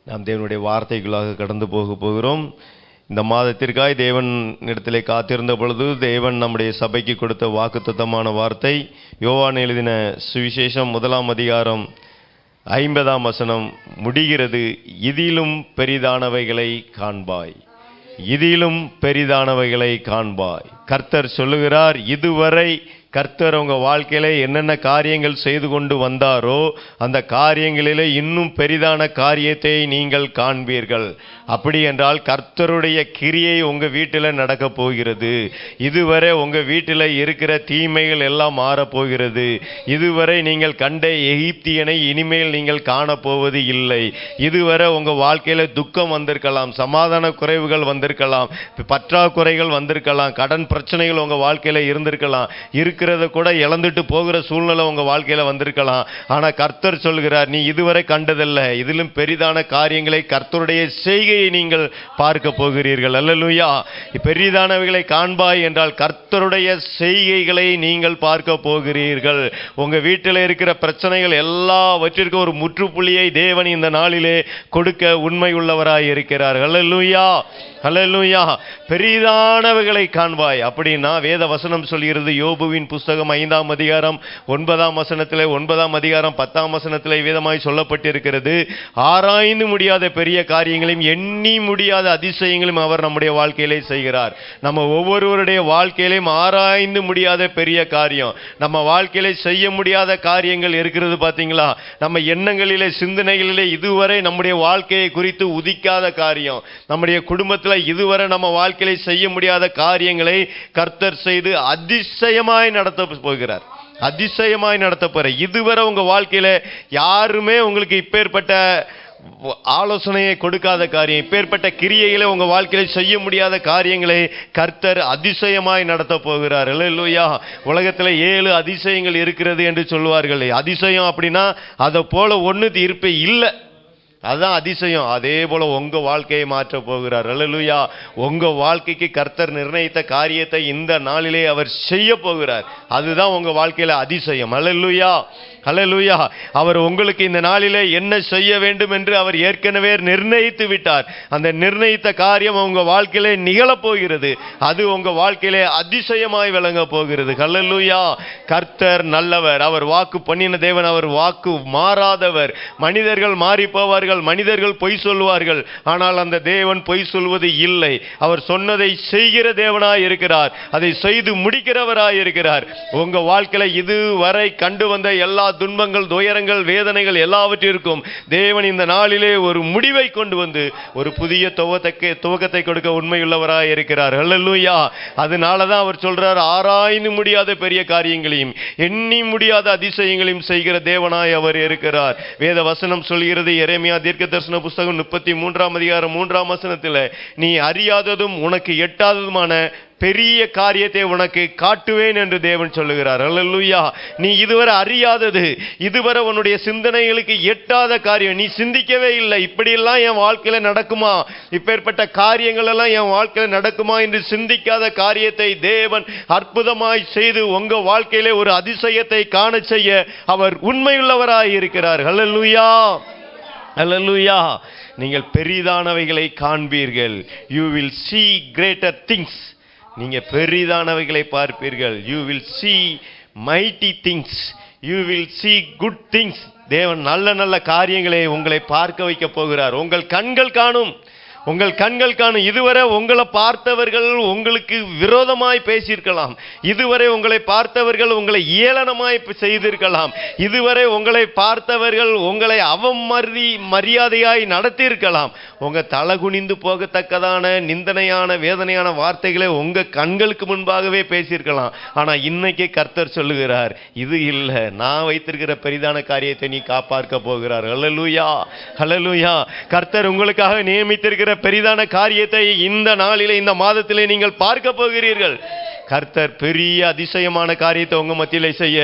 நாம் தேவனுடைய வார்த்தைகளாக கடந்து போகிறோம். இந்த மாதத்திற்காய் தேவன் இடத்திலே காத்திருந்த பொழுது தேவன் நம்முடைய சபைக்கு கொடுத்த வாக்குத்தத்தமான வார்த்தை யோவான் எழுதின சுவிசேஷம் 1ஆம் அதிகாரம் 50ஆம் வசனம் முடிகிறது. இதிலும் பெரிதானவைகளை காண்பாய், இதிலும் பெரிதானவைகளை காண்பாய். கர்த்தர் சொல்லுகிறார், இதுவரை கர்த்தர் உங்க வாழ்க்கையில என்னென்ன காரியங்கள் செய்து கொண்டு வந்தாரோ அந்த காரியங்களிலே இன்னும் பெரிதான காரியத்தை நீங்கள் காண்பீர்கள். அப்படி என்றால் கர்த்தருடைய கிரியை உங்க வீட்டில் நடக்க போகிறது. இதுவரை உங்க வீட்டில் இருக்கிற தீமைகள் எல்லாம் மாறப்போகிறது. இதுவரை நீங்கள் கண்ட எகிப்தியனை இனிமேல் நீங்கள் காணப்போவது இல்லை. இதுவரை உங்க வாழ்க்கையில துக்கம் வந்திருக்கலாம், சமாதான குறைவுகள் வந்திருக்கலாம், பற்றாக்குறைகள் வந்திருக்கலாம், கடன் பிரச்சனைகள் உங்க வாழ்க்கையில இருந்திருக்கலாம், இருக்கிறத கூட இழந்துட்டு போகிற சூழ்நிலை உங்க வாழ்க்கையில வந்திருக்கலாம். ஆனா கர்த்தர் சொல்கிறார், நீ இதுவரை கண்டதல்ல, இதிலும் பெரிதான காரியங்களை கர்த்தருடைய செய்கையை நீங்கள் பார்க்க போகிறீர்கள். அல்லேலூயா. பெரிதானவைகளை காண்பாய் என்றால் கர்த்தருடைய செய்கைகளை நீங்கள் பார்க்க போகிறீர்கள். உங்க வீட்டில் இருக்கிற பிரச்சனைகள் எல்லாவற்றிற்கும் ஒரு முற்றுப்புள்ளியை தேவன் இந்த நாளிலே கொடுக்க உண்மை உள்ளவராய் இருக்கிறார். அல்லேலூயா, அல்லேலூயா. பெரிதானவைகளை காண்பாய் அப்படின்னா வேத வசனம் சொல்கிறது. யோபுவின் புஸ்தகம் 5ஆம் அதிகாரம் 9ஆம் வசனத்திலே, 9ஆம் அதிகாரம் 10ஆம் வசனத்திலே வேதமாய் சொல்லப்பட்டிருக்கிறது, ஆராய்ந்து முடியாத பெரிய காரியங்களையும் எண்ணி முடியாத அதிசயங்களையும் அவர் நம்முடைய வாழ்க்கையிலே செய்கிறார். நம்ம ஒவ்வொருவருடைய வாழ்க்கையிலையும் ஆராய்ந்து முடியாத பெரிய காரியம், நம்ம வாழ்க்கையிலே செய்ய முடியாத காரியங்கள் இருக்கிறது. பார்த்தீங்களா? நம்ம எண்ணங்களிலே சிந்தனைகளிலே இதுவரை நம்முடைய வாழ்க்கையை குறித்து உதிக்காத காரியம், நம்முடைய குடும்பத்தில் இதுவரை நம்ம வாழ்க்கையிலே செய்ய முடியாத காரியங்களை கர்த்தர் செய்து அதிசயமாய் நடத்த போகிறார். அதிசயமாய் நடத்த போற. இதுவரை உங்க வாழ்க்கையில யாருமே உங்களுக்கு இப்பேற்பட்ட ஆலோசனையை கொடுக்காத காரியம், இப்பேற்பட்ட கிரியைகளை உங்க வாழ்க்கையில செய்ய முடியாத காரியங்களை கர்த்தர் அதிசயமாய் நடத்த போகிறார். அல்லேலூயா. உலகத்துல 7 அதிசயங்கள் இருக்கிறது என்று சொல்வார்கள். அதிசயம் அப்படின்னா அதை போல ஒண்ணு இருப்பே இல்லை, அதான் அதிசயம். அதே போல உங்க வாழ்க்கையை மாற்ற போகிறார். அல்லேலூயா. உங்க வாழ்க்கைக்கு கர்த்தர் நிர்ணயித்த காரியத்தை இந்த நாளிலே அவர் செய்ய போகிறார். அதுதான் உங்க வாழ்க்கையில அதிசயம். அல்லேலூயா, அல்லேலூயா. அவர் உங்களுக்கு இந்த நாளிலே என்ன செய்ய வேண்டும் என்று அவர் ஏற்கனவே நிர்ணயித்து விட்டார். அந்த நிர்ணயித்த காரியம் உங்க வாழ்க்கையிலே நிகழப் போகிறது. அது உங்க வாழ்க்கையிலே அதிசயமாய் விளங்க போகிறது. அல்லேலூயா. கர்த்தர் நல்லவர், அவர் வாக்கு பண்ணின தேவன், அவர் வாக்கு மாறாதவர். மனிதர்கள் மாறி போவார்கள், மனிதர்கள் பொய் சொல்லுவார்கள், ஆனால் அந்த தேவன் பொய் சொல்வது இல்லை. அவர் சொன்னதை செய்கிற தேவனாய் இருக்கிறார், அதை செய்து முடிக்கிறவராய் இருக்கிறார். உங்க வாழ்க்கையில இதுவரை கண்டு வந்த எல்லா துன்பங்கள், துயரங்கள், வேதனைகள் எல்லாவற்றிற்கும் தேவன் இந்த நாளிலே ஒரு முடிவை கொண்டு வந்து ஒரு புதிய துவக்கத்தை கொடுக்க உண்மையுள்ளவராய் இருக்கிறார். அல்லேலூயா. அதனாலதான் அவர் சொல்றார், ஆராய்ந்து முடியாத பெரிய காரியங்களையும் எண்ணி முடியாத அதிசயங்களையும் செய்கிற தேவனாய் அவர் இருக்கிறார். வேத வசனம் சொல்கிறது, எரேமியா தீர்க்க தரிசன புஸ்தகம் 33ஆம் அதிகாரம் 3ஆம் வசனத்தில், நீ அறியாததும் உனக்கு எட்டாததுமான பெரிய காரியத்தை உனக்கு காட்டுவேன் என்று தேவன் சொல்லுகிறார். அல்லேலூயா. நீ இதுவரை அறியாதது, இதுவரை உன்னுடைய சிந்தனைகளுக்கு எட்டாத காரியம், நீ சிந்திக்கவே இல்லை, இப்படியெல்லாம் என் வாழ்க்கையில நடக்குமா, இப்பேற்பட்ட காரியங்கள் எல்லாம் என் வாழ்க்கையில நடக்குமா என்று சிந்திக்காத காரியத்தை தேவன் அற்புதமாய் செய்து உங்க வாழ்க்கையிலே ஒரு அதிசயத்தை காண செய்ய அவர் உண்மையுள்ளவராய் இருக்கிறார். அல்லேலூயா, அல்லேலூயா. நீங்கள் பெரிதானவைகளை காண்பீர்கள். You will see greater things. நீங்க பெரிதானவைகளை பார்ப்பீர்கள். You will see mighty things. You will see good things. தேவன் நல்ல நல்ல காரியங்களை உங்களை பார்க்க வைக்க போகிறார். உங்கள் கண்கள் காணும், உங்கள் கண்கள் காணும். இதுவரை உங்களை பார்த்தவர்கள் உங்களுக்கு விரோதமாய் பேசியிருக்கலாம், இதுவரை உங்களை பார்த்தவர்கள் உங்களை ஏளனமாய் செய்திருக்கலாம், இதுவரை உங்களை பார்த்தவர்கள் உங்களை மரியாதையாய் நடத்தியிருக்கலாம். உங்க தலை குனிந்து போகத்தக்கதான நிந்தனையான வேதனையான வார்த்தைகளை உங்க கண்களுக்கு முன்பாகவே பேசியிருக்கலாம். ஆனா இன்னைக்கு கர்த்தர் சொல்லுகிறார், இது இல்லை, நான் வைத்திருக்கிற பெரிதான காரியத்தை நீ காப்பாற்க போகிறார். அல்லேலூயா, அல்லேலூயா. கர்த்தர் உங்களுக்காக நியமித்திருக்கிற பெரிதான காரியத்தை இந்த நாளிலே, இந்த மாதத்திலே நீங்கள் பார்க்க போகிறீர்கள். கர்த்தர் பெரிய அதிசயமான காரியத்தை உங்க மத்தியிலே செய்ய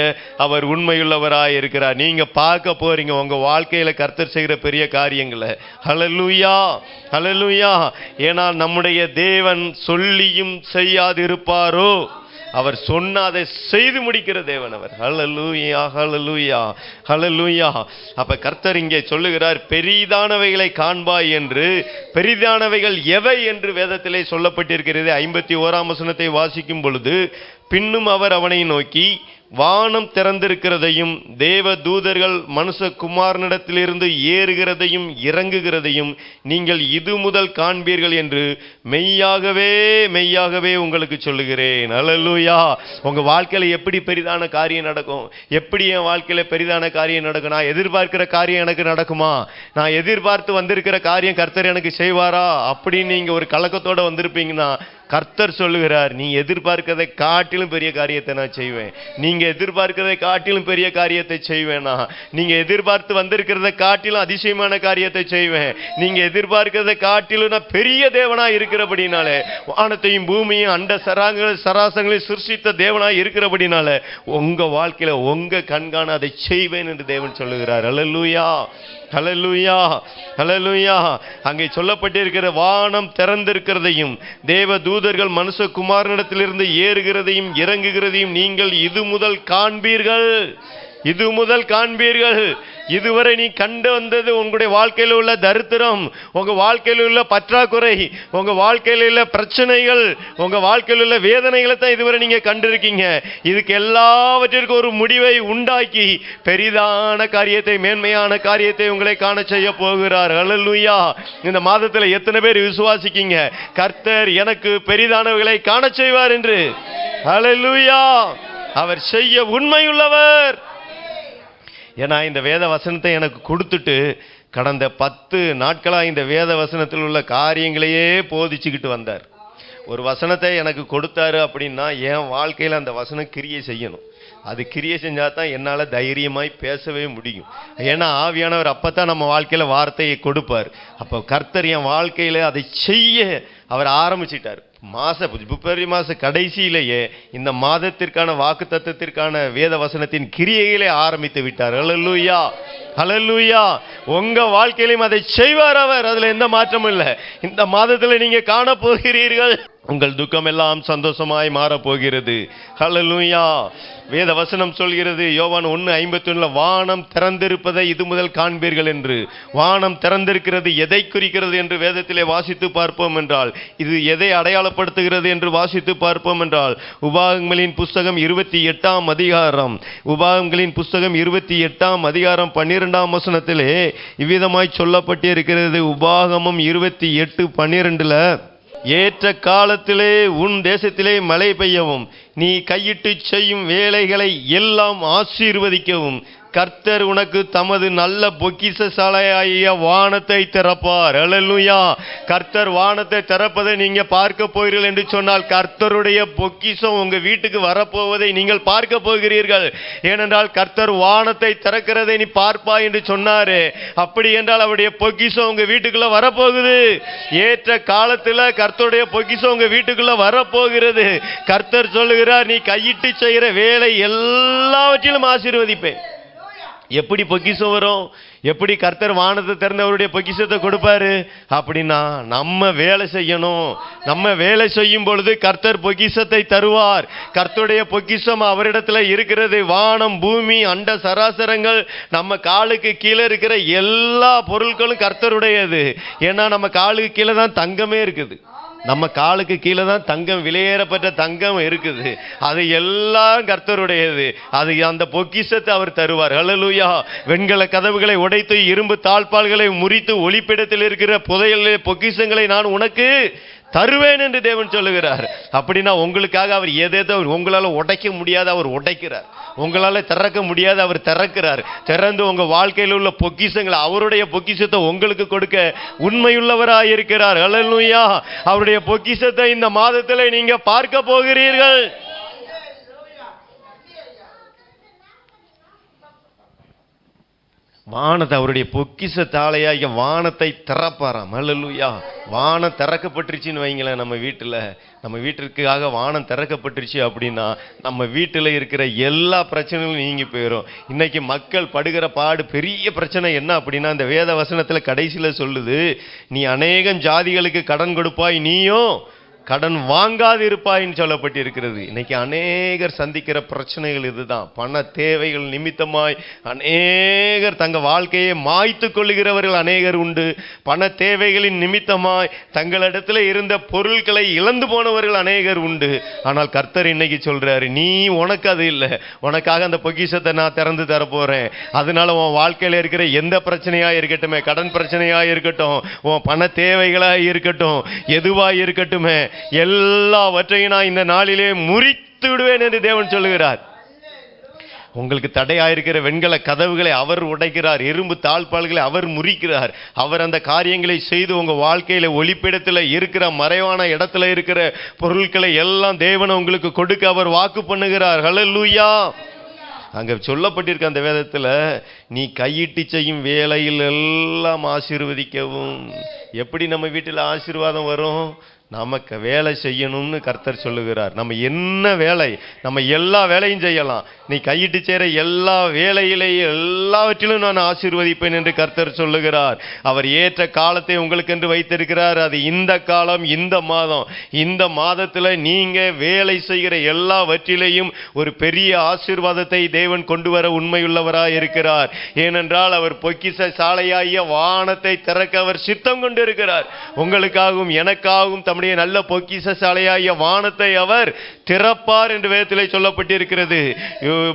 அவர் உண்மையுள்ளவராய் இருக்கிறார். நீங்க பார்க்க போறீங்க உங்க வாழ்க்கையில கர்த்தர் செய்கிற பெரிய காரியங்களை. ஹல்லேலூயா, ஹல்லேலூயா. ஏன்னா நம்முடைய தேவன் சொல்லியும் செய்யாதிருப்பாரோ? அவர் சொன்ன அதை செய்து முடிக்கிற தேவன் அவர். ஹல்லேலூயா, ஹல்லேலூயா, ஹல்லேலூயா. அப்ப கர்த்தர் இங்கே சொல்லுகிறார், பெரிதானவைகளை காண்பாய் என்று. பெரிதானவைகள் எவை என்று வேதத்திலே சொல்லப்பட்டிருக்கிறது. 51ஆம் வசனத்தை வாசிக்கும் பொழுது, பின்னும் அவர் அவனை நோக்கி, வானம் திறந்திருக்கிறதையும் தேவ தூதர்கள் மனுஷகுமாரனிடத்திலிருந்து ஏறுகிறதையும் இறங்குகிறதையும் நீங்கள் இது முதல் காண்பீர்கள் என்று மெய்யாகவே மெய்யாகவே உங்களுக்கு சொல்லுகிறேன். அல்லேலூயா. உங்க வாழ்க்கையில எப்படி பெரிதான காரியம் நடக்கும்? எப்படி என் வாழ்க்கையில பெரிதான காரியம் நடக்கும்? நான் எதிர்பார்க்கிற காரியம் எனக்கு நடக்குமா? நான் எதிர்பார்த்து வந்திருக்கிற காரியம் கர்த்தர் எனக்கு செய்வாரா அப்படின்னு நீங்க ஒரு கலக்கத்தோட வந்திருப்பீங்கன்னா, கர்த்தர் சொல்லுகிறார், நீ எதிர்பார்க்கிறதை காட்டிலும் பெரிய காரியத்தை நான் செய்வேன். நீங்க எதிர்பார்க்கிறதை காட்டிலும் பெரிய காரியத்தை செய்வேனா? நீங்க எதிர்பார்த்து வந்திருக்கிறதை காட்டிலும் அதிசயமான காரியத்தை செய்வேன். நீங்க எதிர்பார்க்கிறதை காட்டிலும் நான் பெரிய தேவனா இருக்கிறபடினாலே, வானத்தையும் பூமியும் அண்ட சராசங்களையும் சிருஷ்டித்த தேவனாய் இருக்கிறபடினால உங்க வாழ்க்கையில உங்க கண்காண அதை செய்வேன் என்று தேவன் சொல்லுகிறார். அல்லேலூயா, ஹல்லேலூயா, ஹல்லேலூயா. அங்கே சொல்லப்பட்டிருக்கிற வானம் திறந்திருக்கிறதையும் தேவ தூதர்கள் மனுஷகுமாரனிடத்திலிருந்து ஏறுகிறதையும் இறங்குகிறதையும் நீங்கள் இது முதல் காண்பீர்கள். இது முதல் காண்பீர்கள். இதுவரை நீ கண்டு வந்தது உங்களுடைய வாழ்க்கையில் உள்ள தரித்திரம், உங்க வாழ்க்கையில் உள்ள பற்றாக்குறை, உங்க வாழ்க்கையில் உள்ள பிரச்சனைகள், உங்க வாழ்க்கையில் உள்ள வேதனைகளை தான் இதுவரை நீங்க கண்டிருக்கீங்க. இதுக்கு எல்லாவற்றிற்கும் ஒரு முடிவை உண்டாக்கி பெரிதான காரியத்தை, மேன்மையான காரியத்தை உங்களை காண செய்ய போகிறார். அல்லேலூயா. இந்த மாதத்துல எத்தனை பேர் விசுவாசிக்கீங்க கர்த்தர் எனக்கு பெரிதானவைகளை காண செய்வார் என்று? அல்லேலூயா. அவர் செய்ய உண்மையுள்ளவர். ஏன்னா இந்த வேத வசனத்தை எனக்கு கொடுத்துட்டு கடந்த 10 நாட்களாக இந்த வேத வசனத்தில் உள்ள காரியங்களையே போதிச்சுக்கிட்டு வந்தார். ஒரு வசனத்தை எனக்கு கொடுத்தாரு அப்படின்னா என் வாழ்க்கையில் அந்த வசனம் கிரியை செய்யணும். அது கிரியை செஞ்சால் தான் என்னால் தைரியமாய் பேசவே முடியும். ஏன்னா ஆவியானவர் அப்போ தான் நம்ம வாழ்க்கையில் வார்த்தையை கொடுப்பார். அப்போ கர்த்தர் என் வாழ்க்கையில் அதை செய்ய அவர் ஆரம்பிச்சிட்டார். பிப்ரவரி மாத கடைசியிலேயே இந்த மாதத்திற்கான வாக்கு தத்தத்திற்கான வேத வசனத்தின் கிரியைகளை ஆரம்பித்து விட்டார். அல்லேலூயா, அல்லேலூயா. உங்க வாழ்க்கையிலும் அதை செய்வார் அவர். அதுல எந்த மாற்றமும் இல்லை. இந்த மாதத்துல நீங்க காண போகிறீர்கள், உங்கள் துக்கம் எல்லாம் சந்தோஷமாய் மாறப்போகிறது. ஹல்லேலூயா. வேத வசனம் சொல்கிறது, யோவான் 1:51, வானம் திறந்திருப்பதை இது முதல் காண்பீர்கள் என்று. வானம் திறந்திருக்கிறது எதை குறிக்கிறது என்று வேதத்திலே வாசித்து பார்ப்போம் என்றால், இது எதை அடையாளப்படுத்துகிறது என்று வாசித்து பார்ப்போம் என்றால், உபாகமங்களின் புஸ்தகம் 28ஆம் அதிகாரம், உபாகமங்களின் புஸ்தகம் 28ஆம் அதிகாரம் 12ஆம் வசனத்திலே இவ்விதமாய் சொல்லப்பட்டிருக்கிறது. உபாகமம் 28:12, ஏற்ற காலத்திலே உன் தேசத்திலே மழை பெய்யவும் நீ கையிட்டு செய்யும் வேலைகளை எல்லாம் ஆசீர்வதிக்கவும் கர்த்தர் உனக்கு தமது நல்ல பொக்கிஷசாலையாகிய வானத்தை திறப்பார். அல்லேலூயா. கர்த்தர் வானத்தை திறப்பதை நீங்க பார்க்க போகிறீர்கள் என்று சொன்னால், கர்த்தருடைய பொக்கிஷம் உங்க வீட்டுக்கு வரப்போவதை நீங்கள் பார்க்க போகிறீர்கள். ஏனென்றால் கர்த்தர் வானத்தை திறக்கிறதை நீ பார்ப்பாய் என்று சொன்னாரு. அப்படி என்றால் அவருடைய பொக்கிஷம் உங்க வீட்டுக்குள்ள வரப்போகுது. ஏற்ற காலத்துல கர்த்தருடைய பொக்கிஷம் உங்க வீட்டுக்குள்ள வரப்போகிறது. கர்த்தர் சொல்லுகிறார், நீ கையிட்டு செய்கிற வேலை எல்லாவற்றிலும் ஆசீர்வதிப்பேன். எப்படி பொக்கிஷம் வரும்? எப்படி கர்த்தர் வானத்தை திறந்தவருடைய பொக்கிஷத்தை கொடுப்பாரு? அப்படின்னா நம்ம வேலை செய்யணும். நம்ம வேலை செய்யும் பொழுது கர்த்தர் பொக்கிஷத்தை தருவார். கர்த்தருடைய பொக்கிஷம் அவரிடத்துல இருக்கிறது. வானம், பூமி, அண்ட சராசரங்கள், நம்ம காலுக்கு கீழே இருக்கிற எல்லா பொருட்களும் கர்த்தருடையது. ஏன்னா நம்ம காலுக்கு கீழே தான் தங்கமே இருக்குது. நம்ம காலுக்கு கீழே தான் தங்கம், விலையேறப்பட்ட தங்கம் இருக்குது. அது எல்லாம் கர்த்தருடையது. அது அந்த பொக்கிஷத்தை அவர் தருவார். அல்லேலூயா. வெண்கல கதவுகளை உடைத்து இரும்பு தாழ்பால்களை முறித்து ஒளிப்பிடத்தில் இருக்கிற புதையல் பொக்கிஷங்களை நான் உனக்கு தருவேன் என்று தேவன் சொல்லுகிறார். அப்படின்னா உங்களுக்காக அவர் எதேதோ உங்களால் உடைக்க முடியாத அவர் உடைக்கிறார். உங்களால் திறக்க முடியாத அவர் திறக்கிறார். திறந்து உங்க வாழ்க்கையில் உள்ள பொக்கிஷங்களை, அவருடைய பொக்கிஷத்தை உங்களுக்கு கொடுக்க உண்மையுள்ளவராய் இருக்கிறார். அல்லேலூயா. அவருடைய பொக்கிஷத்தை இந்த மாதத்தில் நீங்க பார்க்க போகிறீர்கள். வானத்தை, அவருடைய பொக்கிஷத்தாலையாக வானத்தை திறப்பாராம். அல்லேலூயா. வானம் திறக்கப்பட்டுருச்சுன்னு வைங்களேன். நம்ம வீட்டிற்காக வானம் திறக்கப்பட்டுருச்சு அப்படின்னா நம்ம வீட்டில் இருக்கிற எல்லா பிரச்சனைகளும் நீங்கி போயிடும். இன்னைக்கு மக்கள் படுகிற பாடு பெரிய பிரச்சனை என்ன அப்படின்னா, இந்த வேத வசனத்தில் கடைசியில் சொல்லுது, நீ அநேகம் ஜாதிகளுக்கு கடன் கொடுப்பாய், நீயும் கடன் வாங்காது இருப்பாயின்னு சொல்லப்பட்டிருக்கிறது. இன்னைக்கு அநேகர் சந்திக்கிற பிரச்சனைகள் இதுதான். பண தேவைகள் நிமித்தமாய் அநேகர் தங்க வாழ்க்கையை மாய்த்து கொள்ளுகிறவர்கள் அநேகர் உண்டு. பண தேவைகளின் நிமித்தமாய் தங்களிடத்தில் இருந்த பொருட்களை இழந்து போனவர்கள் அநேகர் உண்டு. ஆனால் கர்த்தர் இன்னைக்கு சொல்றாரு, நீ உனக்கு அது இல்லை, உனக்காக அந்த பொக்கிஷத்தை நான் திறந்து தர போறேன். அதனால உன் வாழ்க்கையில் இருக்கிற எந்த பிரச்சனையா இருக்கட்டுமே, கடன் பிரச்சனையா இருக்கட்டும், உன் பண தேவைகளா இருக்கட்டும், எதுவா இருக்கட்டுமே, எல்லாவற்றையும் நான் இந்த நாளிலே முறித்து விடுவேன் என்று தேவன் சொல்லுகிறார். உங்களுக்கு தடையாயிருக்கிற வெண்கல கதவுகளை அவர் உடைக்கிறார், இரும்பு தாழ்பால்களை அவர் முறிக்கிறார். அவர் அந்த காரியங்களை செய்து உங்க வாழ்க்கையில ஒளிப்பிடத்தில் இருக்கிற மறைவான இடத்துல இருக்கிற பொருட்களை எல்லாம் தேவன் உங்களுக்கு கொடுக்க அவர் வாக்கு பண்ணுகிறார். ஹல்லேலூயா. அங்க சொல்லப்பட்டிருக்க அந்த வேதத்துல, நீ கையிட்டு செய்யும் வேலையில் எல்லாம் ஆசீர்வதிக்கவும். எப்படி நம்ம வீட்டில் ஆசீர்வாதம் வரும்? நமக்கு வேலை செய்யணும்னு கர்த்தர் சொல்லுகிறார். நம்ம என்ன வேலை, நம்ம எல்லா வேலையும் செய்யலாம். நீ கையிட்டு செய்கிற எல்லா வேலையிலேயும் எல்லாவற்றிலும் நான் ஆசீர்வதிப்பேன் என்று கர்த்தர் சொல்லுகிறார். அவர் ஏற்ற காலத்தை உங்களுக்கு என்று வைத்திருக்கிறார். அது இந்த காலம், இந்த மாதம். இந்த மாதத்தில் நீங்க வேலை செய்கிற எல்லாவற்றிலேயும் ஒரு பெரிய ஆசீர்வாதத்தை தேவன் கொண்டு வர உண்மையுள்ளவராய் இருக்கிறார். ஏனென்றால் அவர் பொக்கிஷ சாலையாகிய வானத்தை திறக்க அவர் சித்தம் கொண்டு இருக்கிறார். உங்களுக்காகவும் எனக்காகவும் தம்முடைய நல்ல பொக்கிஷ சாலையாகிய வானத்தை அவர் திறப்பார் என்று வேதத்திலே சொல்லப்பட்டிருக்கிறது.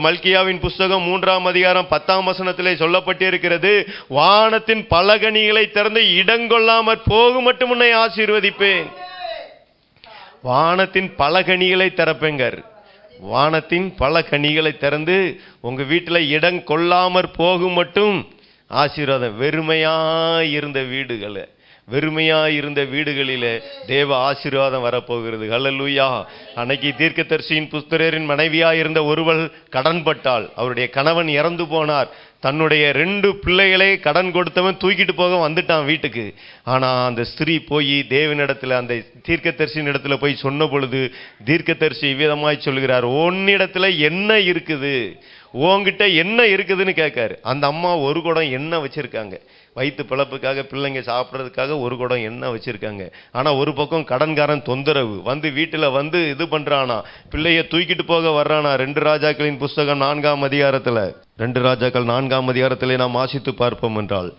மல்கியாவின் புஸ்தகம் 3ஆம் அதிகாரம் 10ஆம் வசனத்திலே சொல்லப்பட்டிருக்கிறது, வானத்தின் பலகணிகளை திறந்து இடங்கொள்ளாமற் போகும் மட்டும் உன்னை ஆசீர்வதிப்பேன். வானத்தின் பலகணிகளை திறப்பேங்கர். வானத்தின் பல கனிகளை திறந்து உங்க வீட்டில் இடம் கொள்ளாமற் போகும் மட்டும் ஆசீர்வாதம். வெறுமையாயிருந்த வீடுகளிலே தேவ ஆசீர்வாதம் வரப்போகிறது. ஹல்லேலூயா. அன்னைக்கு தீர்க்கதரிசியின் புஸ்தகரின் மனைவியாயிருந்த ஒருவள் கடன்பட்டாள். அவருடைய கணவன் இறந்து போனார். தன்னுடைய 2 பிள்ளைகளை கடன் கொடுத்தவன் தூக்கிட்டு போக வந்துட்டான் வீட்டுக்கு. ஆனால் அந்த ஸ்திரீ போய் தேவனிடத்தில், அந்த தீர்க்கதரிசியின் இடத்துல போய் சொன்ன பொழுது தீர்க்கதரிசி விதமாய் சொல்கிறார், உன்னிடத்துல என்ன இருக்குது, உன்கிட்ட என்ன இருக்குதுன்னு கேட்காரு. அந்த அம்மா ஒரு குடம் எண்ணெய் வச்சிருக்காங்க, வயிற்று பிழப்புக்காக, பிள்ளைங்க சாப்பிட்றதுக்காக ஒரு குடம் எண்ணெய் வச்சிருக்காங்க. ஆனால் ஒரு பக்கம் கடன்காரன் தொந்தரவு வந்து வீட்டில் வந்து இது பண்ணுறானா, பிள்ளைய தூக்கிட்டு போக வர்றானா. 2 ராஜாக்களின் புஸ்தகம் 4ஆம் அதிகாரத்தில், 2 ராஜாக்கள் 4ஆம் அதிகாரத்திலே நாம் வாசித்து பார்ப்போம் என்றால்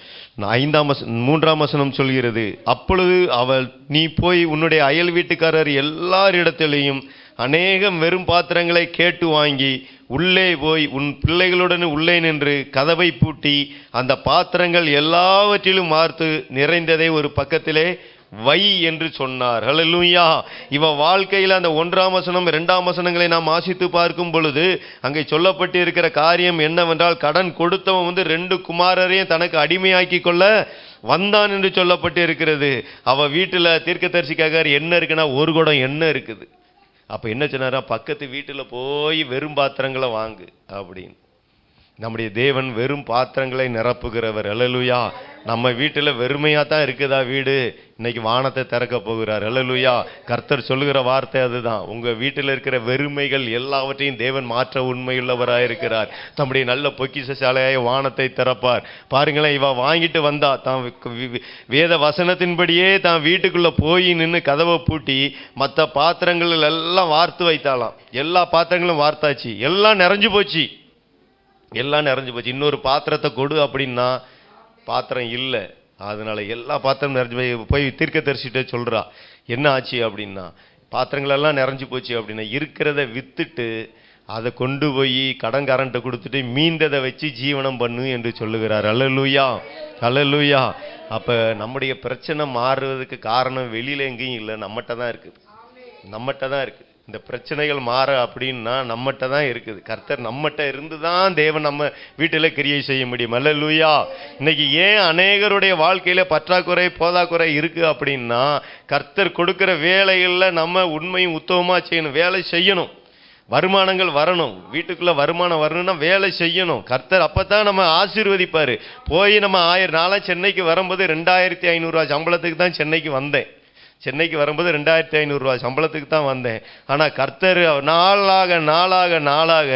3ஆம் வசனம் சொல்கிறது, அப்பொழுது அவள், நீ போய் உன்னுடைய அயல் வீட்டுக்காரர் எல்லாரிடத்திலையும் அநேகம் வெறும் பாத்திரங்களை கேட்டு வாங்கி உள்ளே போய் உன் பிள்ளைகளுடன் உள்ளே நின்று கதவை பூட்டி அந்த பாத்திரங்கள் எல்லாவற்றிலும் வார்த்து நிறைந்ததை ஒரு பக்கத்திலே வை என்று சொன்னார். ஹல்லேலூயா. இவ வாழ்க்கையில் அந்த 1ஆம் வசனம் 2ஆம் வசனங்களை நாம் வாசித்து பார்க்கும் பொழுது அங்கே சொல்லப்பட்டு இருக்கிற காரியம் என்னவென்றால், கடன் கொடுத்தவன் 2 குமாரரையும் தனக்கு அடிமையாக்கி கொள்ள வந்தான் என்று சொல்லப்பட்டு இருக்கிறது. அவ வீட்டில் தீர்க்கதரிசிக்காக என்ன இருக்குன்னா, ஒரு குடம் எண்ணெய் இருக்குது. அப்போ என்ன சொன்னாரா, பக்கத்து வீட்டில் போய் வெறும் பாத்திரங்களை வாங்கு அப்படின்னு. நம்முடைய தேவன் வெறும் பாத்திரங்களை நிரப்புகிறவர். ஹல்லேலூயா. நம்ம வீட்டில் வெறுமையாக தான் இருக்குதா வீடு, இன்னைக்கு வானத்தை திறக்க போகிறார். ஹல்லேலூயா. கர்த்தர் சொல்லுகிற வார்த்தை அதுதான். உங்கள் வீட்டில் இருக்கிற வெறுமைகள் எல்லாவற்றையும் தேவன் மாற்ற உண்மையுள்ளவராக இருக்கிறார். தம்முடைய நல்ல பொக்கிஷ சாலையாய் வானத்தை திறப்பார். பாருங்களேன், இவ வாங்கிட்டு வந்தா, தான் வேத வசனத்தின்படியே தான் வீட்டுக்குள்ளே போய் நின்று கதவை பூட்டி மற்ற பாத்திரங்கள் எல்லாம் வார்த்து வைத்தாலாம். எல்லா பாத்திரங்களும் வார்த்தாச்சு, எல்லாம் நிறைஞ்சு போச்சு. இன்னொரு பாத்திரத்தை கொடு அப்படின்னா பாத்திரம் இல்லை. அதனால எல்லா பாத்திரம் நிறைஞ்சு போய் தீர்க்கதரிசிட்ட சொல்றா, என்ன ஆச்சு அப்படின்னா, பாத்திரங்கள் எல்லாம் நிறைஞ்சு போச்சு அப்படின்னா, இருக்கிறத வித்துட்டு அதை கொண்டு போய் கடன்காரன்ட்ட கொடுத்துட்டு மீந்ததை வச்சு ஜீவனம் பண்ணு என்று சொல்லுகிறார். ஹல்லேலூயா. ஹல்லேலூயா. அப்போ நம்முடைய பிரச்சனை மாறுவதற்கு காரணம் வெளியில எங்கேயும் இல்லை, நம்மகிட்ட தான் இருக்குது. இந்த பிரச்சனைகள் மாற அப்படின்னா நம்மகிட்ட தான் இருக்குது. கர்த்தர் நம்மகிட்ட இருந்து தான் தேவன் நம்ம வீட்டில் கிரியை செய்ய முடியும். ஹல்லேலூயா. இன்னைக்கு ஏன் அநேகருடைய வாழ்க்கையில பற்றாக்குறை போதாக்குறை இருக்கு அப்படின்னா, கர்த்தர் கொடுக்கிற வேலைகளில் நம்ம உண்மையும் உத்தமமாக செய்யணும், வேலை செய்யணும், வருமானங்கள் வரணும், வீட்டுக்குள்ள வருமானம் வரணும்னா வேலை செய்யணும். கர்த்தர் அப்பதான் நம்ம ஆசீர்வதிப்பாரு. போய் நம்ம நாளாக சென்னைக்கு வரும்போது 2500 ரூபா சம்பளத்துக்கு தான் சென்னைக்கு வந்தேன். சென்னைக்கு வரும்போது 2500 ரூபா சம்பளத்துக்கு தான் வந்தேன். ஆனால் கர்த்தர் நாளாக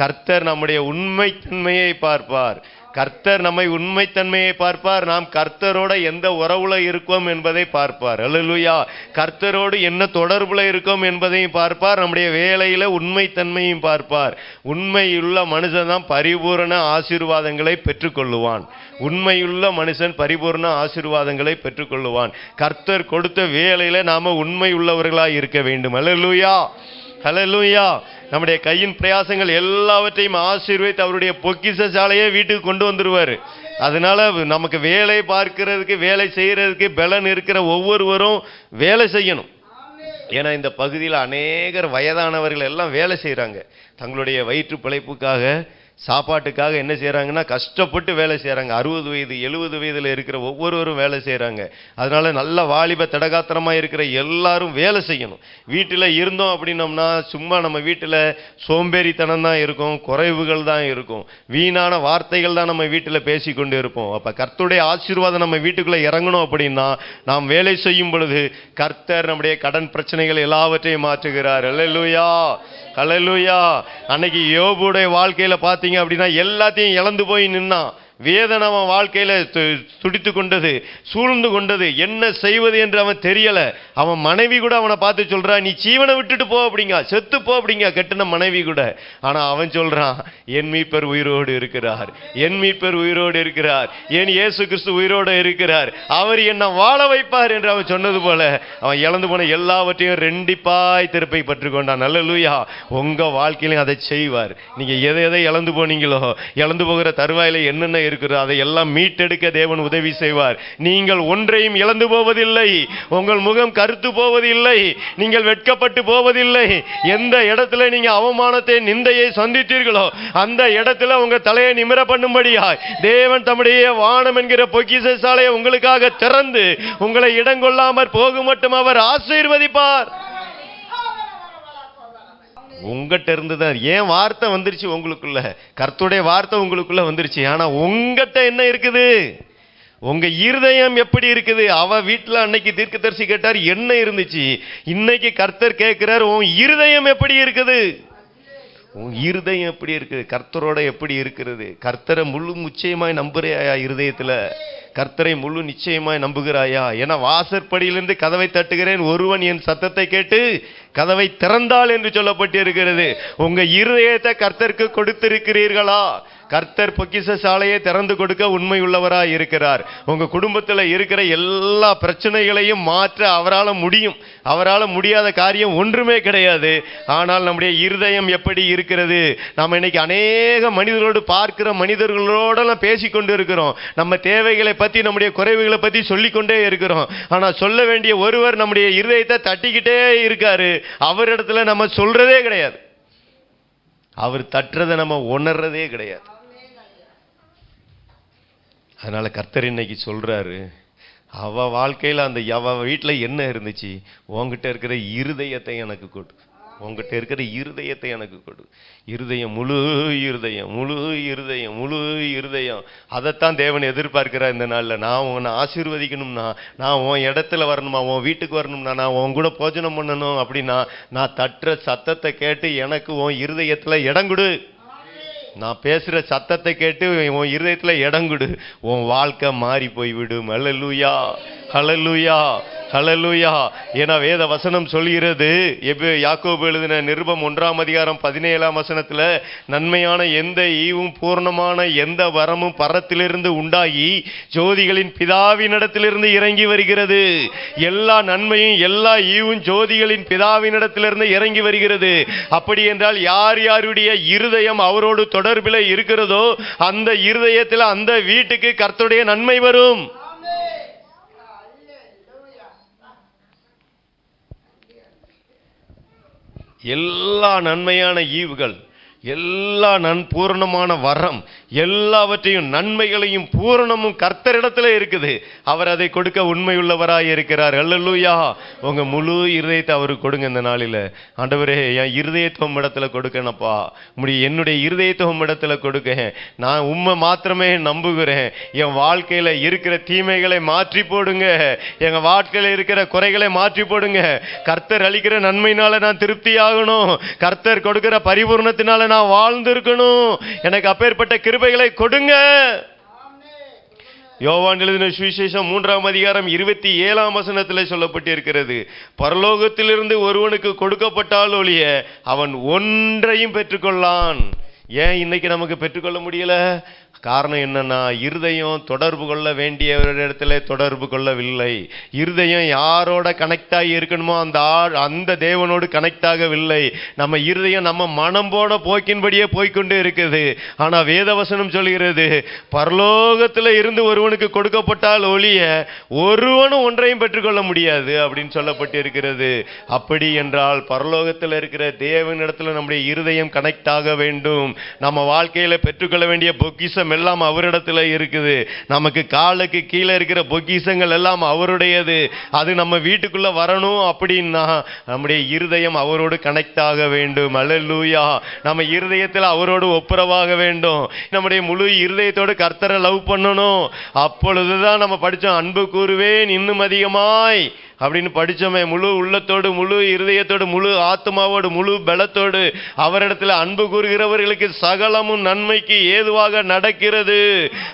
கர்த்தர் நம்முடைய உண்மைத்தன்மையை பார்ப்பார். கர்த்தர் நம்மை உண்மைத்தன்மையை பார்ப்பார். நாம் கர்த்தரோட எந்த உறவுல இருக்கோம் என்பதை பார்ப்பார். அல்லேலூயா. கர்த்தரோடு என்ன தொடர்புல இருக்கோம் என்பதையும் பார்ப்பார். நம்முடைய வேலையில உண்மைத்தன்மையும் பார்ப்பார். உண்மையுள்ள மனுஷன் தான் பரிபூரண ஆசீர்வாதங்களை பெற்றுக்கொள்ளுவான். உண்மையுள்ள மனுஷன் பரிபூர்ண ஆசீர்வாதங்களை பெற்றுக்கொள்ளுவான். கர்த்தர் கொடுத்த வேலையில நாம உண்மை உள்ளவர்களாய் இருக்க வேண்டும். அல்லேலூயா, ஹல்லேலூயா. நம்முடைய கையின் பிரயாசங்கள் எல்லாவற்றையும் ஆசீர்வதித்து அவருடைய பொக்கிஷ சாலையை வீட்டுக்கு கொண்டு வந்துருவார். அதனால நமக்கு வேலை பார்க்கிறதுக்கு, வேலை செய்யறதுக்கு பலன் இருக்கிற ஒவ்வொருவரும் வேலை செய்யணும். ஏன்னா இந்த பகுதியில் அநேகர் வயதானவர்கள் எல்லாம் வேலை செய்கிறாங்க. தங்களுடைய வயிற்று பிழைப்புக்காக, சாப்பாட்டுக்காக என்ன செய்கிறாங்கன்னா கஷ்டப்பட்டு வேலை செய்கிறாங்க. 60 வயது 70 வயதில் இருக்கிற ஒவ்வொருவரும் வேலை செய்கிறாங்க. அதனால நல்ல வாலிப தடகாத்திரமாக இருக்கிற எல்லாரும் வேலை செய்யணும். வீட்டில் இருந்தோம் அப்படின்னோம்னா சும்மா நம்ம வீட்டில் சோம்பேறித்தனம் தான் இருக்கும், குறைவுகள் தான் இருக்கும், வீணான வார்த்தைகள் தான் நம்ம வீட்டில் பேசி கொண்டு இருப்போம். அப்போ கர்த்தருடைய ஆசீர்வாதம் நம்ம வீட்டுக்குள்ளே இறங்கணும் அப்படின்னா நாம் வேலை செய்யும் பொழுது கர்த்தர் நம்முடைய கடன் பிரச்சனைகள் எல்லாவற்றையும் மாற்றுகிறார். அல்லேலூயா, அல்லேலூயா. அன்னைக்கு யோபுடைய வாழ்க்கையில் பார்த்தீங்க அப்படின்னா எல்லாத்தையும் இழந்து போய் நின்னான். வேதனை அவன் வாழ்க்கையில துடித்து கொண்டது, சூழ்ந்து கொண்டது. என்ன செய்வது என்று அவன் தெரியல. அவன் மனைவி கூட அவனை பார்த்து சொல்றா, நீ ஜீவனை விட்டுட்டு போ அப்படிங்க, செத்து போ அப்படிங்க, கட்டின மனைவி கூட. ஆனா அவன் சொல்றான், என் மீட்பர் உயிரோடு இருக்கிறார், என் மீட்பர் உயிரோடு இருக்கிறார், என் இயேசு கிறிஸ்து உயிரோடு இருக்கிறார், அவர் என்ன வாழ வைப்பார் என்று அவன் சொன்னது போல அவன் இழந்து போன எல்லாவற்றையும் ரெண்டிப்பாய் திருப்பை பற்றுக்கொண்டான். அல்லேலூயா. உங்க வாழ்க்கையிலும் அதை செய்வார். நீங்க எதை எதை இழந்து போனீங்களோ, இழந்து போகிற தருவாயில என்னென்ன இருக்கிறது அதை எல்லாம் மீட்டெடுக்க தேவன் உதவி செய்வார். நீங்கள் ஒன்றையும் இழந்து போவதில்லை, உங்கள் முகம் கருத்து போவதில்லை, நீங்கள் வெட்கப்பட்டு போவதில்லை. எந்த இடத்துல நீங்க அவமானத்தை, நிந்தையை சந்தித்தீர்களோ அந்த இடத்துல உங்க தலையை நிமிர பண்ணும்படியாய் தேவன் தம்முடைய வானம் என்கிற பொக்கிஷ சாலையை உங்களுக்காக திறந்து உங்களை இடங்கொள்ளாமற் போக மட்டும் அவர் ஆசீர்வதிப்பார். உங்ககிட்ட இருந்துதான் ஏன் வார்த்தை வந்துருச்சு உங்களுக்குள்ள, கர்த்தருடைய வார்த்தை உங்களுக்குள்ள வந்துருச்சு. ஆனா உங்ககிட்ட என்ன இருக்குது, உங்க இருதயம் எப்படி இருக்குது? அவ வீட்டுல அன்னைக்கு தீர்க்கதரிசி கேட்டார் என்ன இருந்துச்சு, இன்னைக்கு கர்த்தர் கேட்கிறார் உன் இருதயம் எப்படி இருக்குது, உன் இருதயம் எப்படி இருக்குது, கர்த்தரோட எப்படி இருக்கிறது? கர்த்தரை முழு நிச்சயமாய் நம்புறையா? இருதயத்துல கர்த்தரை முழு நிச்சயமாய் நம்புகிறாயா? என வாசற்படியிலிருந்து கதவை தட்டுகிறேன், ஒருவன் என் சத்தத்தை கேட்டு கதவை திறந்தாள் என்று சொல்லப்பட்டு இருக்கிறது. உங்க இருதயத்தை கர்த்தருக்கு கொடுத்திருக்கிறீர்களா? கர்த்தர் பொக்கிஷ சாலையை திறந்து கொடுக்க உண்மை உள்ளவராய் இருக்கிறார். உங்க குடும்பத்தில் இருக்கிற எல்லா பிரச்சனைகளையும் மாற்ற அவரால் முடியும். அவரால் முடியாத காரியம் ஒன்றுமே கிடையாது. ஆனால் நம்முடைய இருதயம் எப்படி இருக்கிறது? நாம் இன்னைக்கு அநேக மனிதர்களோடு பார்க்கிற மனிதர்களோடலாம் பேசிக்கொண்டு இருக்கிறோம். நம்ம தேவைகளை பற்றி, நம்முடைய குறைவுகளை பற்றி சொல்லிக்கொண்டே இருக்கிறோம். ஆனால் சொல்ல வேண்டிய ஒருவர் நம்முடைய இருதயத்தை தட்டிக்கிட்டே இருக்காரு. அவரிடத்துல நம்ம சொல்றதே கிடையாது, அவர் தட்டுறதை நம்ம உணர்றதே கிடையாது. அதனால கர்த்தர் இன்னைக்கு சொல்றாரு, அவ வாழ்க்கையில் அந்த அவ வீட்டில் என்ன இருந்துச்சு, உங்ககிட்ட இருக்கிற இருதயத்தை எனக்கு கொடு, உங்ககிட்ட இருக்கிற இருதயத்தை எனக்கு கொடு. இருதயம், முழு இருதயம், முழு இருதயம், முழு இருதயம். அதைத்தான் தேவன் எதிர்பார்க்கிறார் இந்த நாளில். நான் உன்னை ஆசீர்வதிக்கணும்னா, நான் உன் இடத்துல வரணுமா, உன் வீட்டுக்கு வரணும்னா, நான் உன் கூட போஜனம் பண்ணணும் அப்படின்னா, நான் தட்டுற சத்தத்தை கேட்டு எனக்கு உன் இருதயத்தில் இடம் கொடு. நான் பேசுகிற சத்தத்தை கேட்டு உன் இருதயத்தில் இடம் கொடு. உன் வாழ்க்கை மாறி போய்விடும். அல்லேலூயா, ஹல்லேலூயா, ஹல்லேலூயா. ஏன்னா வேத வசனம் சொல்கிறது, யாக்கோபு எழுதின நிருபம் 1ஆம் அதிகாரம் 17ஆம் வசனத்தில், நன்மையான எந்த ஈவும் பூர்ணமான எந்த வரமும் பரத்திலிருந்து உண்டாகி ஜோதிகளின் பிதாவினிடத்திலிருந்து இறங்கி வருகிறது. எல்லா நன்மையும் எல்லா ஈவும் ஜோதிகளின் பிதாவினிடத்திலிருந்து இறங்கி வருகிறது. அப்படி என்றால் யார் யாருடைய இருதயம் அவரோடு தொடர்பில் இருக்கிறதோ அந்த இருதயத்தில், அந்த வீட்டுக்கு கர்த்தருடைய நன்மை வரும். எல்லா நன்மையான ஈவுகள், எல்லா பூரணமான வரம், எல்லாவற்றையும் நன்மைகளையும் பூரணமும் கர்த்தரிடத்துல இருக்குது. அவர் அதை கொடுக்க உண்மையுள்ளவராய் இருக்கிறார். அல்லேலூயா. உங்க முழு இருதயத்தை அவருக்கு கொடுங்க இந்த நாளில். ஆண்டவரே, என் இருதயத்தை உம்மிடத்துல கொடுக்கணப்பா, என்னுடைய இருதயத்தை உம்மிடத்துல கொடுக்க, நான் உம்மை மாத்திரமே நம்புகிறேன். என் வாழ்க்கையில இருக்கிற தீமைகளை மாற்றி போடுங்க, எங்க வாழ்க்கையில இருக்கிற குறைகளை மாற்றி போடுங்க. கர்த்தர் அளிக்கிற நன்மையினால நான் திருப்தி ஆகணும், கர்த்தர் கொடுக்கிற பரிபூர்ணத்தினால நான் வாழ்ந்திருக்கணும், எனக்கு அப்பேற்பட்ட கிருபைகளை கொடுங்க. யோவான் எழுதின சுவிசேஷம் 3ஆம் அதிகாரம் 27ஆம் வசனத்தில் சொல்லப்பட்டிருக்கிறது, பரலோகத்திலிருந்து ஒருவனுக்கு கொடுக்கப்பட்டால் ஒழிய அவன் ஒன்றையும் பெற்றுக்கொள்ளான். ஏன் இன்னைக்கு நமக்கு பெற்றுக்கொள்ள முடியல? காரணம் என்னன்னா, இருதயம் தொடர்பு கொள்ள வேண்டிய இடத்துல தொடர்பு கொள்ளவில்லை. இருதயம் யாரோட கனெக்ட் ஆகி இருக்கணுமோ அந்த தேவனோடு கனெக்ட் ஆகவில்லை. நம்ம இருதயம் நம்ம மனம் போன போக்கின்படியே போய்கொண்டே இருக்குது. ஆனா வேதவசனம் சொல்கிறது, பரலோகத்தில் இருந்து ஒருவனுக்கு கொடுக்கப்பட்டால் ஒழிய ஒருவனும் ஒன்றையும் பெற்றுக்கொள்ள முடியாது அப்படின்னு சொல்லப்பட்டு இருக்கிறது. அப்படி என்றால் பரலோகத்தில் இருக்கிற தேவனிடத்துல நம்முடைய இருதயம் கனெக்ட் ஆக வேண்டும். நம்ம வாழ்க்கையில பெற்றுக்கொள்ள வேண்டிய பொக்கிஷம் எல்லாம் அவரிடத்துல இருக்குது. நமக்கு காலுக்கு கீழே இருக்கிற பொக்கிஷங்கள் எல்லாம் அவருடையது. அது நம்ம வீட்டுக்குள்ள வரணும் அப்படின்னா நம்முடைய இருதயம் அவரோடு கனெக்ட் ஆக வேண்டும். அல்லேலூயா. நம்ம இருதயத்தில் அவரோடு ஒப்புரவாக வேண்டும். நம்முடைய முழு இருதயத்தோடு கர்த்தரை லவ் பண்ணணும். அப்பொழுதுதான் நம்ம படிச்சோம், அன்பு கூறுவேன் இன்னும் அதிகமாய் அப்படின்னு படிச்சோமே. முழு உள்ளத்தோடு, முழு இருதயத்தோடு, முழு ஆத்மாவோடு, முழு பலத்தோடு அவரிடத்தில் அன்பு கூறுகிறவர்களுக்கு சகலமும் நன்மைக்கு ஏதுவாக நடக்கிறது.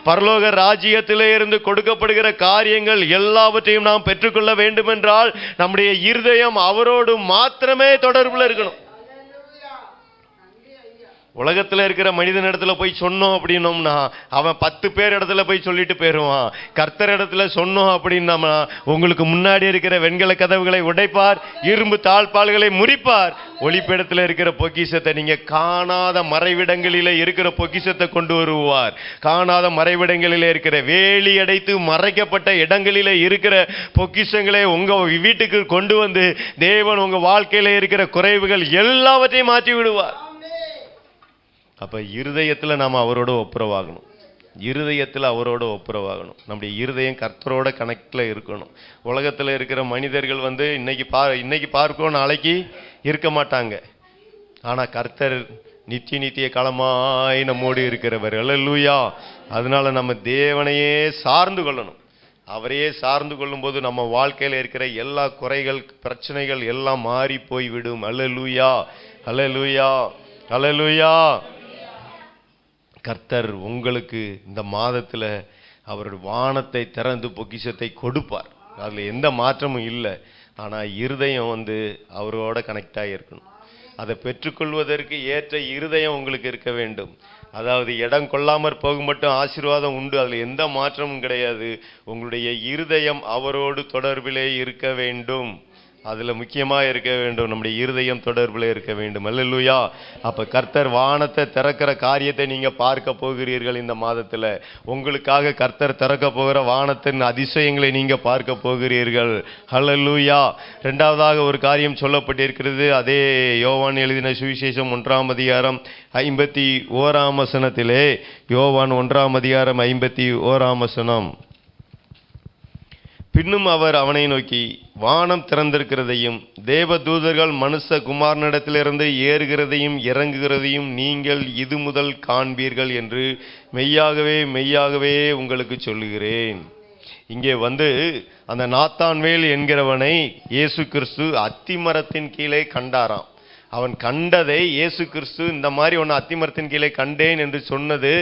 பரலோக ராஜ்யத்திலே இருந்து கொடுக்கப்படுகிற காரியங்கள் எல்லாவற்றையும் நாம் பெற்றுக்கொள்ள வேண்டும் என்றால் நம்முடைய இருதயம் அவரோடு மாத்திரமே தொடர்புல இருக்கணும். உலகத்தில் இருக்கிற மனிதன் இடத்துல போய் சொன்னோம் அப்படின்னோம்னா அவன் 10 பேர் இடத்துல போய் சொல்லிட்டு போயிடுவான். கர்த்தர் இடத்துல சொன்னோம் அப்படின்னோம்னா உங்களுக்கு முன்னாடி இருக்கிற வெண்கல கதவுகளை உடைப்பார், இரும்பு தாழ்பால்களை முறிப்பார். ஒளிப்பிடத்தில் இருக்கிற பொக்கிஷத்தை, நீங்க காணாத மறைவிடங்களிலே இருக்கிற பொக்கிஷத்தை கொண்டு வருவார். காணாத மறைவிடங்களிலே இருக்கிற, வேலி அடைத்து மறைக்கப்பட்ட இடங்களிலே இருக்கிற பொக்கிஷங்களை உங்க வீட்டுக்கு கொண்டு வந்து தேவன் உங்க வாழ்க்கையில இருக்கிற குறைவுகள் எல்லாவற்றையும் மாற்றி விடுவார். அப்ப இருதயத்துல நாம அவரோட ஒப்புரவாகணும். இருதயத்தில் அவரோட ஒப்புரவாகணும். நம்முடைய இருதயம் கர்த்தரோட கனெக்ட்ல இருக்கணும். உலகத்தில் இருக்கிற மனிதர்கள் இன்னைக்கு பார்க்கணும், நாளைக்கு இருக்க மாட்டாங்க. ஆனா கர்த்தர் நித்திய காலமாய் நம்மோடு இருக்கிறவர். அல்லேலூயா. அதனால நம்ம தேவனையே சார்ந்து கொள்ளணும். அவரையே சார்ந்து கொள்ளும் போது நம்ம வாழ்க்கையில இருக்கிற எல்லா குறைகள், பிரச்சனைகள் எல்லாம் மாறி போய்விடும். அல்லேலூயா, அல்லேலூயா, அல்லேலூயா. கர்த்தர் உங்களுக்கு இந்த மாதத்துல அவருடைய வானத்தை திறந்து பொக்கிஷத்தை கொடுப்பார். அதுல எந்த மாற்றமும் இல்லை. ஆனா இருதயம் அவரோட கனெக்ட் ஆகியிருக்கணும். அதை பெற்றுக்கொள்வதற்கு ஏற்ற இருதயம் உங்களுக்கு இருக்க வேண்டும். அதாவது இடம் கொள்ளாமற் போக மட்டும் ஆசீர்வாதம் உண்டு, அதுல எந்த மாற்றமும் கிடையாது. உங்களுடைய இருதயம் அவரோடு தொடர்பிலே இருக்க வேண்டும். அதுல முக்கியமா இருக்க வேண்டும், நம்முடைய இருதயம் தொடர்புல இருக்க வேண்டும். அல்லேலூயா. அப்ப கர்த்தர் வானத்தை திறக்கிற காரியத்தை நீங்க பார்க்க போகிறீர்கள். இந்த மாதத்துல உங்களுக்காக கர்த்தர் திறக்க போகிற வானத்தின் அதிசயங்களை நீங்க பார்க்க போகிறீர்கள். அல்லேலூயா. இரண்டாவதாக ஒரு காரியம் சொல்லப்பட்டிருக்கிறது. அதே யோவான் எழுதின சுவிசேஷம் 1ஆம் அதிகாரம் 51ஆம் வசனத்திலே, யோவான் 1ஆம் அதிகாரம் 51ஆம் வசனம், பின்னும் அவர் அவனை நோக்கி, வானம் திறந்திருக்கிறதையும் தேவதூதர்கள் மனுஷகுமாரனிடத்திலிருந்து ஏறுகிறதையும் இறங்குகிறதையும் நீங்கள் இது முதல் காண்பீர்கள் என்று மெய்யாகவே மெய்யாகவே உங்களுக்கு சொல்லுகிறேன். இங்கே அந்த நாத்தான்வேல் என்கிறவனை இயேசு கிறிஸ்து அத்திமரத்தின் கீழே கண்டாராம். அவன் கண்டதை இயேசு கிறிஸ்து இந்த மாதிரி ஒன்று அத்திமரத்தின் கீழே கண்டேன் என்று சொன்னது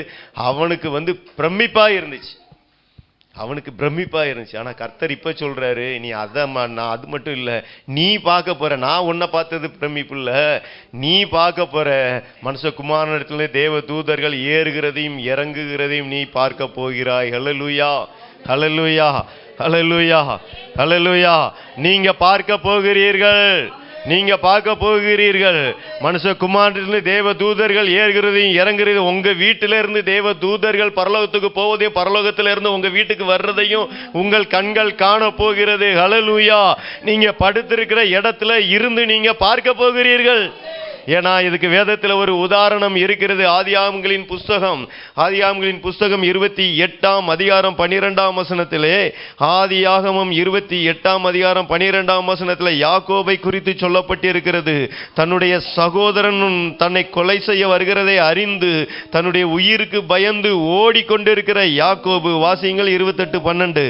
அவனுக்கு பிரமிப்பா இருந்துச்சு. அவனுக்கு பிரமிப்பா இருந்துச்சு. ஆனா கர்த்தர் இப்ப சொல்றாரு, நீ நான் அது மட்டும் இல்ல, நீ பார்க்க போற, நான் உன்னை பார்த்தது பிரமிப்பு இல்ல, நீ பார்க்க போற மனுஷகுமாரனிடத்துல தேவ தூதர்கள் ஏறுகிறதையும் இறங்குகிறதையும் நீ பார்க்க போகிறாய். ஹல்லேலூயா, ஹல்லேலூயா, ஹல்லேலூயா, ஹல்லேலூயா. நீங்க பார்க்க போகிறீர்கள், நீங்க பார்க்க போகிறீர்கள். மனுஷகுமாரனிலிருந்து தேவ தூதர்கள் ஏறுகிறதையும் இறங்குறதையும், உங்க வீட்டில இருந்து தேவ தூதர்கள் பரலோகத்துக்கு போவதையும் பரலோகத்தில இருந்து உங்க வீட்டுக்கு வர்றதையும் உங்கள் கண்கள் காண போகிறது. ஹல்லேலூயா. நீங்க படுத்திருக்கிற இடத்துல இருந்து நீங்க பார்க்க போகிறீர்கள். ஏன்னா இதுக்கு வேதத்தில் ஒரு உதாரணம் இருக்கிறது. ஆதியாகமங்களின் புஸ்தகம் 28ஆம் அதிகாரம் 12ஆம் வசனத்திலே, ஆதியாகமம் 28ஆம் அதிகாரம் 12ஆம் வசனத்திலே யாக்கோபை குறித்து சொல்லப்பட்டிருக்கிறது. தன்னுடைய சகோதரன் தன்னை கொலை செய்ய வருகிறதை அறிந்து தன்னுடைய உயிருக்கு பயந்து ஓடிக்கொண்டிருக்கிற யாக்கோபு. வாசியுங்கள் 28:12.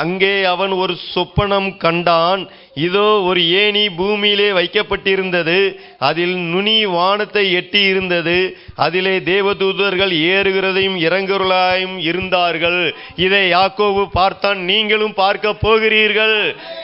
அங்கே அவன் ஒரு சொப்பனம் கண்டான். இதோ ஒரு ஏணி பூமியிலே வைக்கப்பட்டிருந்தது, அதில் நுனி வானத்தை எட்டி இருந்தது, அதிலே தேவதூதர்கள் ஏறுகிறதையும் இறங்குகிறதையும் இருந்தார்கள். இதை யாக்கோபு பார்த்தான், நீங்களும் பார்க்க போகிறீர்கள்.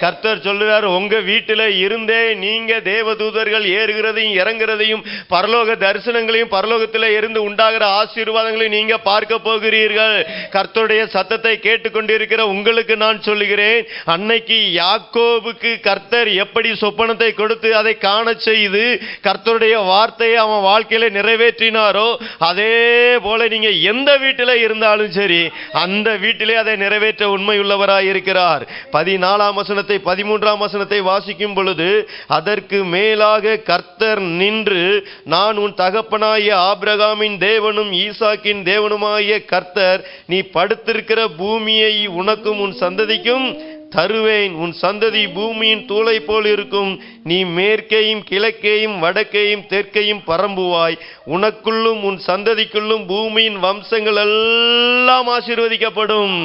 கர்த்தர் சொல்லுறார், உங்க வீட்டில் இருந்தே நீங்க தேவதூதர்கள் ஏறுகிறதையும் இறங்குறதையும் பரலோக தரிசனங்களையும் பரலோகத்தில் இருந்து உண்டாகிற ஆசீர்வாதங்களையும் நீங்க பார்க்க போகிறீர்கள். கர்த்தருடைய சத்தத்தை கேட்டுக்கொண்டிருக்கிற உங்களுக்கு நான் சொல்லுகிறேன், அன்னைக்கு யாக்கோபுக்கு கர்த்தர் எப்படி சொப்பனத்தை கொடுத்து அதை காண செய்து கர்த்தருடைய வார்த்தையை அவன் வாழ்க்கையில நிறைவேற்றினாரோ, அதே போல நீங்க எந்த வீட்டில் இருந்தாலும் சரி அந்த வீட்டிலே அதை நிறைவேற்ற உண்மையுள்ளவராய் இருக்கிறார். 14ஆம் வசனத்தை 13ஆம் வசனத்தை வாசிக்கும் பொழுது, அதற்கு மேலாக கர்த்தர் நின்று, நான் உன் தகப்பனாகிய ஆபிரகாமின் தேவனும் ஈசாக்கின் தேவனுமாகிய கர்த்தர், நீ படுத்திருக்கிற பூமியை உனக்கும் உன் சந்ததிக்கும் தருவேன். உன் சந்ததி பூமியின் தூளை போல் இருக்கும். நீ மேற்கையும் கிழக்கையும் வடக்கையும் தெற்கையும் பரம்புவாய். உனக்குள்ளும் உன் சந்ததிக்குள்ளும் பூமியின் வம்சங்கள் எல்லாம் ஆசீர்வதிக்கப்படும்.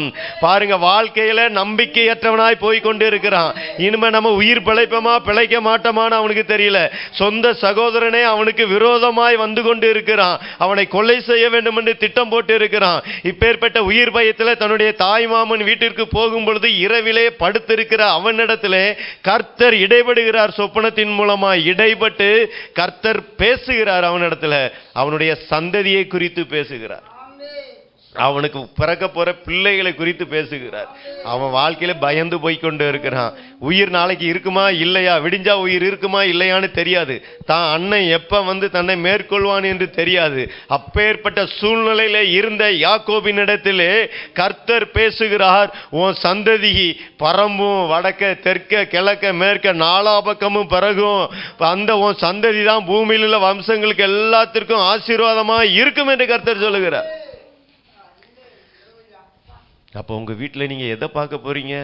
பாருங்க, வாழ்க்கையில நம்பிக்கையற்றவனாய் போய் கொண்டு இருக்கிறான். இனிமே நம்ம உயிர் பிழைப்போமா பிழைக்க மாட்டோமான்னு அவனுக்கு தெரியல. சொந்த சகோதரனே அவனுக்கு விரோதமாய் வந்து கொண்டு இருக்கிறான். அவனை கொலை செய்ய வேண்டும் என்று திட்டம் போட்டு இருக்கிறான். இப்பேற்பட்ட உயிர் பயத்தில் தன்னுடைய தாய் மாமன் வீட்டிற்கு போகும் பொழுது இரவிலே படுத்திருக்கிற அவனிடத்திலே கர்த்தர் இடைபடுகிறார். சொப்பனத்தின் மூலமாய் இடைப்பட்டு கர்த்தர் பேசுகிறார். அவனிடத்துல அவனுடைய சந்ததியை குறித்து பேசுகிறார். அவனுக்கு பிறக்க போற பிள்ளைகளை குறித்து பேசுகிறார். அவன் வாழ்க்கையில பயந்து போய்கொண்டு இருக்கிறான். உயிர் நாளைக்கு இருக்குமா இல்லையா, விடிஞ்சா உயிர் இருக்குமா இல்லையான்னு தெரியாது. தான் அண்ணன் எப்ப வந்து தன்னை மேற்கொள்வான் என்று தெரியாது. அப்பேற்பட்ட சூழ்நிலையில இருந்த யாக்கோபினிடத்திலே கர்த்தர் பேசுகிறார். உன் சந்ததி பரம்பும், வடக்க தெற்க கிழக்க மேற்க நாலா பக்கமும் பிறகும். அந்த உன் சந்ததி தான் பூமியில் உள்ள வம்சங்களுக்கு எல்லாத்திற்கும் ஆசீர்வாதமா இருக்கும் என்று கர்த்தர் சொல்லுகிறார். அப்போ உங்க வீட்டில் நீங்க எதை பார்க்க போறீங்க?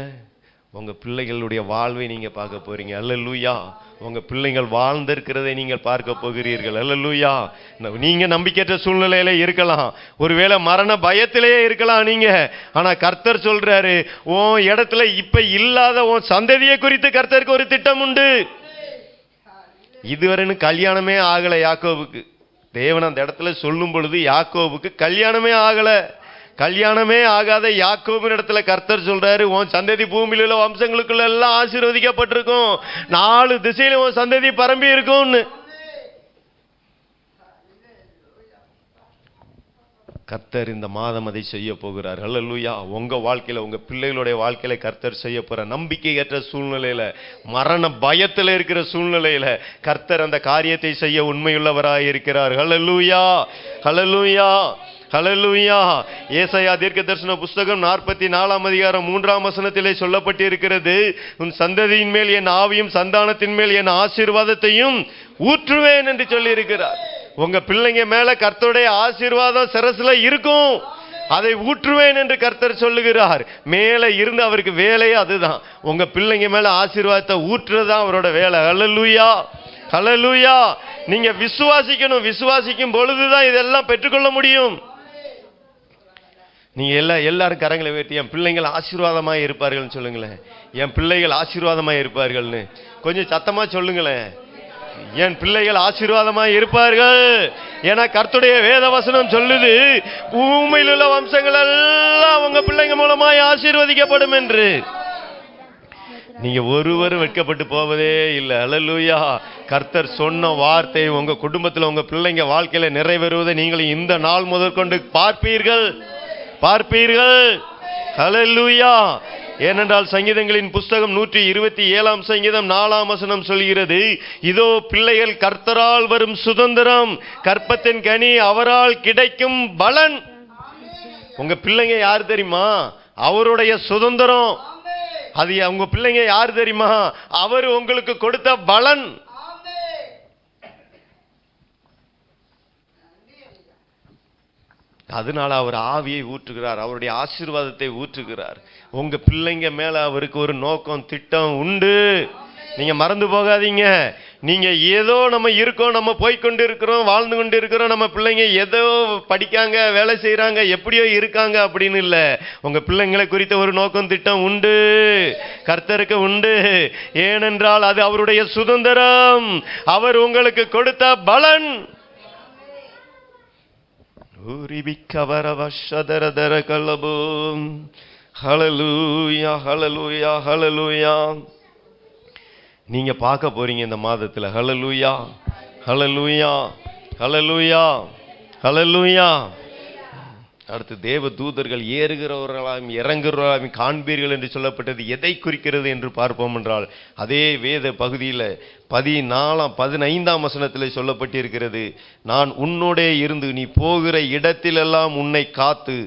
உங்க பிள்ளைகளுடைய வாழ்வை நீங்க பார்க்க போறீங்க. அல்லேலூயா. உங்க பிள்ளைகள் வாழ்ந்திருக்கிறதை நீங்கள் பார்க்க போகிறீர்கள். அல்லேலூயா. நீங்க நம்பிக்கையற்ற சூழ்நிலையில இருக்கலாம், ஒருவேளை மரண பயத்திலேயே இருக்கலாம் நீங்க. ஆனா கர்த்தர் சொல்றாரு, உன் இடத்துல இப்ப இல்லாத உன் சந்ததியை குறித்து கர்த்தருக்கு ஒரு திட்டம் உண்டு. இதுவரைன்னு கல்யாணமே ஆகல யாக்கோபுக்கு. தேவன் அந்த இடத்துல சொல்லும் பொழுது யாக்கோபுக்கு கல்யாணமே ஆகல. கல்யாணமே ஆகாத யாக்கோபின் இடத்துல கர்த்தர் சொல்றாரு, உன் சந்ததி பூமியில் உள்ள வம்சங்களுக்குள்ள எல்லாம் ஆசீர்வதிக்கப்பட்டிருக்கும், 4 திசையில உன் சந்ததி பரம்பி இருக்கும்னு. கர்த்தர் இந்த மாதம் அதை செய்ய போகிறார். அல்லேலூயா. உங்க வாழ்க்கையில உங்க பிள்ளைகளுடைய வாழ்க்கையில கர்த்தர் செய்ய போற. நம்பிக்கையற்ற சூழ்நிலையில, மரண பயத்தில் இருக்கிற சூழ்நிலையில கர்த்தர் அந்த காரியத்தை செய்ய உண்மையுள்ளவராய் இருக்கிறார். அல்லேலூயா. அல்லேலூயா. ஹல்லேலூயா. ஏசாயா தீர்க்கதரிசன புஸ்தகம் 44ஆம் அதிகாரம் 3ஆம் வசனத்திலே சொல்லப்பட்டிருக்கிறது, உன் சந்ததியின் மேல் என் ஆவியும் சந்தானத்தின் மேல் என் ஆசீர்வாதத்தையும் ஊற்றுவேன் என்று சொல்லி இருக்கிறார். உங்க பிள்ளைங்க மேல கர்த்தருடைய ஆசீர்வாதம் சிரசுல இருக்கும், அதை ஊற்றுவேன் என்று கர்த்தர் சொல்லுகிறார். மேல இருந்து அவருக்கு வேலையே அதுதான். உங்க பிள்ளைங்க மேல ஆசீர்வாதத்தை ஊற்றுறதுதான் அவரோட வேலை. ஹல்லேலூயா. ஹல்லேலூயா. நீங்க விசுவாசிக்கணும். விசுவாசிக்கும் பொழுதுதான் இதெல்லாம் பெற்றுக்கொள்ள முடியும். நீங்க எல்லாரும் கரங்களை உயர்த்தி, என் பிள்ளைகள் ஆசீர்வாதமா இருப்பார்கள் சொல்லுங்களேன். என் பிள்ளைகள் ஆசீர்வாதமா இருப்பார்கள்னு கொஞ்சம் சத்தமா சொல்லுங்களேன். என் பிள்ளைகள் ஆசீர்வாதமா இருப்பார்கள். ஏன்னா கர்த்தருடைய வேத வசனம் சொல்லுது, பூமியில் உள்ள வம்சங்கள் எல்லாம் உங்க பிள்ளைங்க மூலமாய் ஆசீர்வதிக்கப்படும் என்று. நீங்க ஒருவரும் வெட்கப்பட்டு போவதே இல்லை. அல்லேலூயா. கர்த்தர் சொன்ன வார்த்தை உங்க குடும்பத்தில் உங்க பிள்ளைங்க வாழ்க்கையில நிறைவேறுவதை நீங்கள் இந்த நாள் முதற்கொண்டு பார்ப்பீர்கள். அல்லேலூயா. ஏனென்றால் சங்கீதங்களின் புஸ்தகம் 127ஆம் சங்கீதம் 4ஆம் வசனம் சொல்கிறது, இதோ பிள்ளைகள் கர்த்தரால் வரும் சுதந்திரம், கற்பத்தின் கனி அவரால் கிடைக்கும் பலன். உங்க பிள்ளைங்க யார் தெரியுமா? அவருடைய சுதந்திரம். அது உங்க பிள்ளைங்க யார் தெரியுமா? அவர் உங்களுக்கு கொடுத்த பலன். அதனால அவர் ஆவியை ஊற்றுகிறார், அவருடைய ஆசீர்வாதத்தை ஊற்றுகிறார். உங்க பிள்ளைங்க மேல அவருக்கு ஒரு நோக்கம், திட்டம் உண்டு. நீங்க மறந்து போகாதீங்க. நீங்க ஏதோ நம்ம இருக்கோம், நம்ம போய்கொண்டு இருக்கிறோம், வாழ்ந்து கொண்டு இருக்கிறோம், நம்ம பிள்ளைங்க ஏதோ படிக்காங்க, வேலை செய்யறாங்க, எப்படியோ இருக்காங்க அப்படின்னு இல்ல. உங்க பிள்ளைங்களை குறித்த ஒரு நோக்கம், திட்டம் உண்டு, கர்த்தருக்கு உண்டு. ஏனென்றால் அது அவருடைய சுதந்திரம், அவர் உங்களுக்கு கொடுத்த பலன். ஹல்லேலூயா, ஹல்லேலூயா, ஹல்லேலூயா. நீங்க பார்க்க போறீங்க இந்த மாதத்துல. ஹல்லேலூயா, ஹல்லேலூயா, ஹல்லேலூயா, ஹல்லேலூயா. அடுத்து தேவ தூதர்கள் ஏறுகிறவர்களாம் இறங்குகிறவர்களாம் காண்பீர்கள் என்று சொல்லப்பட்டது எதை குறிக்கிறது என்று பார்ப்போம் என்றால், அதே வேத பகுதியில் 15ஆம் வசனத்தில் சொல்லப்பட்டிருக்கிறது, நான் உன்னோடே இருந்து நீ போகிற இடத்திலெல்லாம் உன்னை காத்து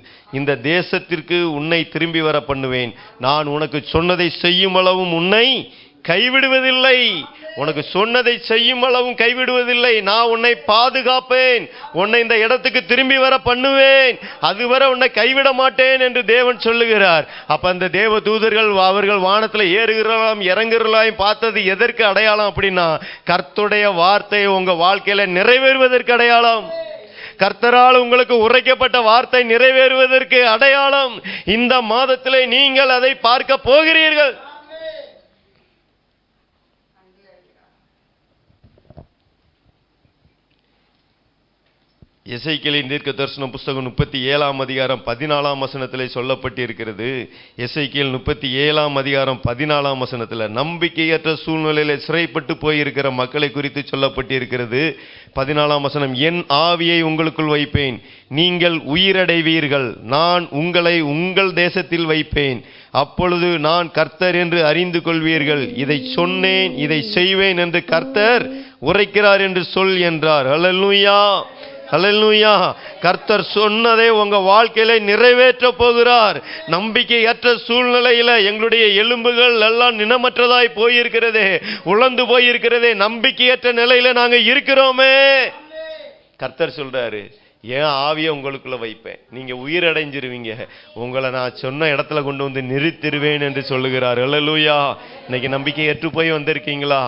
இந்த தேசத்திற்கு உன்னை திரும்பி வர பண்ணுவேன். நான் உனக்கு சொன்னதை செய்யும் அளவும் உன்னை கைவிடுவதில்லை. உனக்கு சொன்னதை செய்யும் அளவும் கைவிடுவதில்லை. நான் உன்னை பாதுகாப்பேன், உன்னை இந்த இடத்துக்கு திரும்பி வர பண்ணுவேன், அதுவரை உன்னை கைவிட மாட்டேன் என்று தேவன் சொல்லுகிறார். அப்ப அந்த தேவ தூதர்கள் அவர்கள் வானத்தில் ஏறுகிறலாம் இறங்குகிறலாம் பார்த்தது எதற்கு அடையாளம் அப்படின்னா, கர்த்தருடைய வார்த்தை உங்க வாழ்க்கையில நிறைவேறுவதற்கு அடையாளம். கர்த்தரால் உங்களுக்கு உரைக்கப்பட்ட வார்த்தை நிறைவேறுவதற்கு அடையாளம். இந்த மாதத்திலே நீங்கள் அதை பார்க்க போகிறீர்கள். எசேக்கியேலின் தீர்க்க தரிசன புஸ்தகம் 37ஆம் அதிகாரம் 14ஆம் வசனத்திலே சொல்லப்பட்டிருக்கிறது. எசேக்கியேல் 37ஆம் அதிகாரம் 14ஆம் வசனத்தில் நம்பிக்கையற்ற சூழ்நிலையில சிறைப்பட்டு போயிருக்கிற மக்களை குறித்து சொல்லப்பட்டிருக்கிறது. 14ஆம் வசனம், என் ஆவியை உங்களுக்குள் வைப்பேன், நீங்கள் உயிரடைவீர்கள், நான் உங்களை உங்கள் தேசத்தில் வைப்பேன், அப்பொழுது நான் கர்த்தர் என்று அறிந்து கொள்வீர்கள். இதை சொன்னேன், இதை செய்வேன் என்று கர்த்தர் உரைக்கிறார் என்று சொல் என்றார். ஹல்லேலூயா, ஹல்லேலூயா. கர்த்தர் சொன்னதை உங்க வாழ்க்கையில நிறைவேற்ற போகிறார். நம்பிக்கையற்ற சூழ்நிலையில எங்களுடைய எலும்புகள் எல்லாம் நினமற்றதாய் போயிருக்கிறதே, உலர்ந்து போயிருக்கிறதே, நம்பிக்கையற்ற நிலையில நாங்க இருக்கிறோமே. கர்த்தர் சொல்றாரு, ஏன் ஆவியை உங்களுக்குள்ள வைப்பேன், நீங்க உயிரடைஞ்சிருவீங்க, உங்களை நான் சொன்ன இடத்துல கொண்டு வந்து நிறுத்திடுவேன் என்று சொல்லுகிறார். ஹல்லேலூயா. இன்னைக்கு நம்பிக்கையற்று போய் வந்திருக்கீங்களா?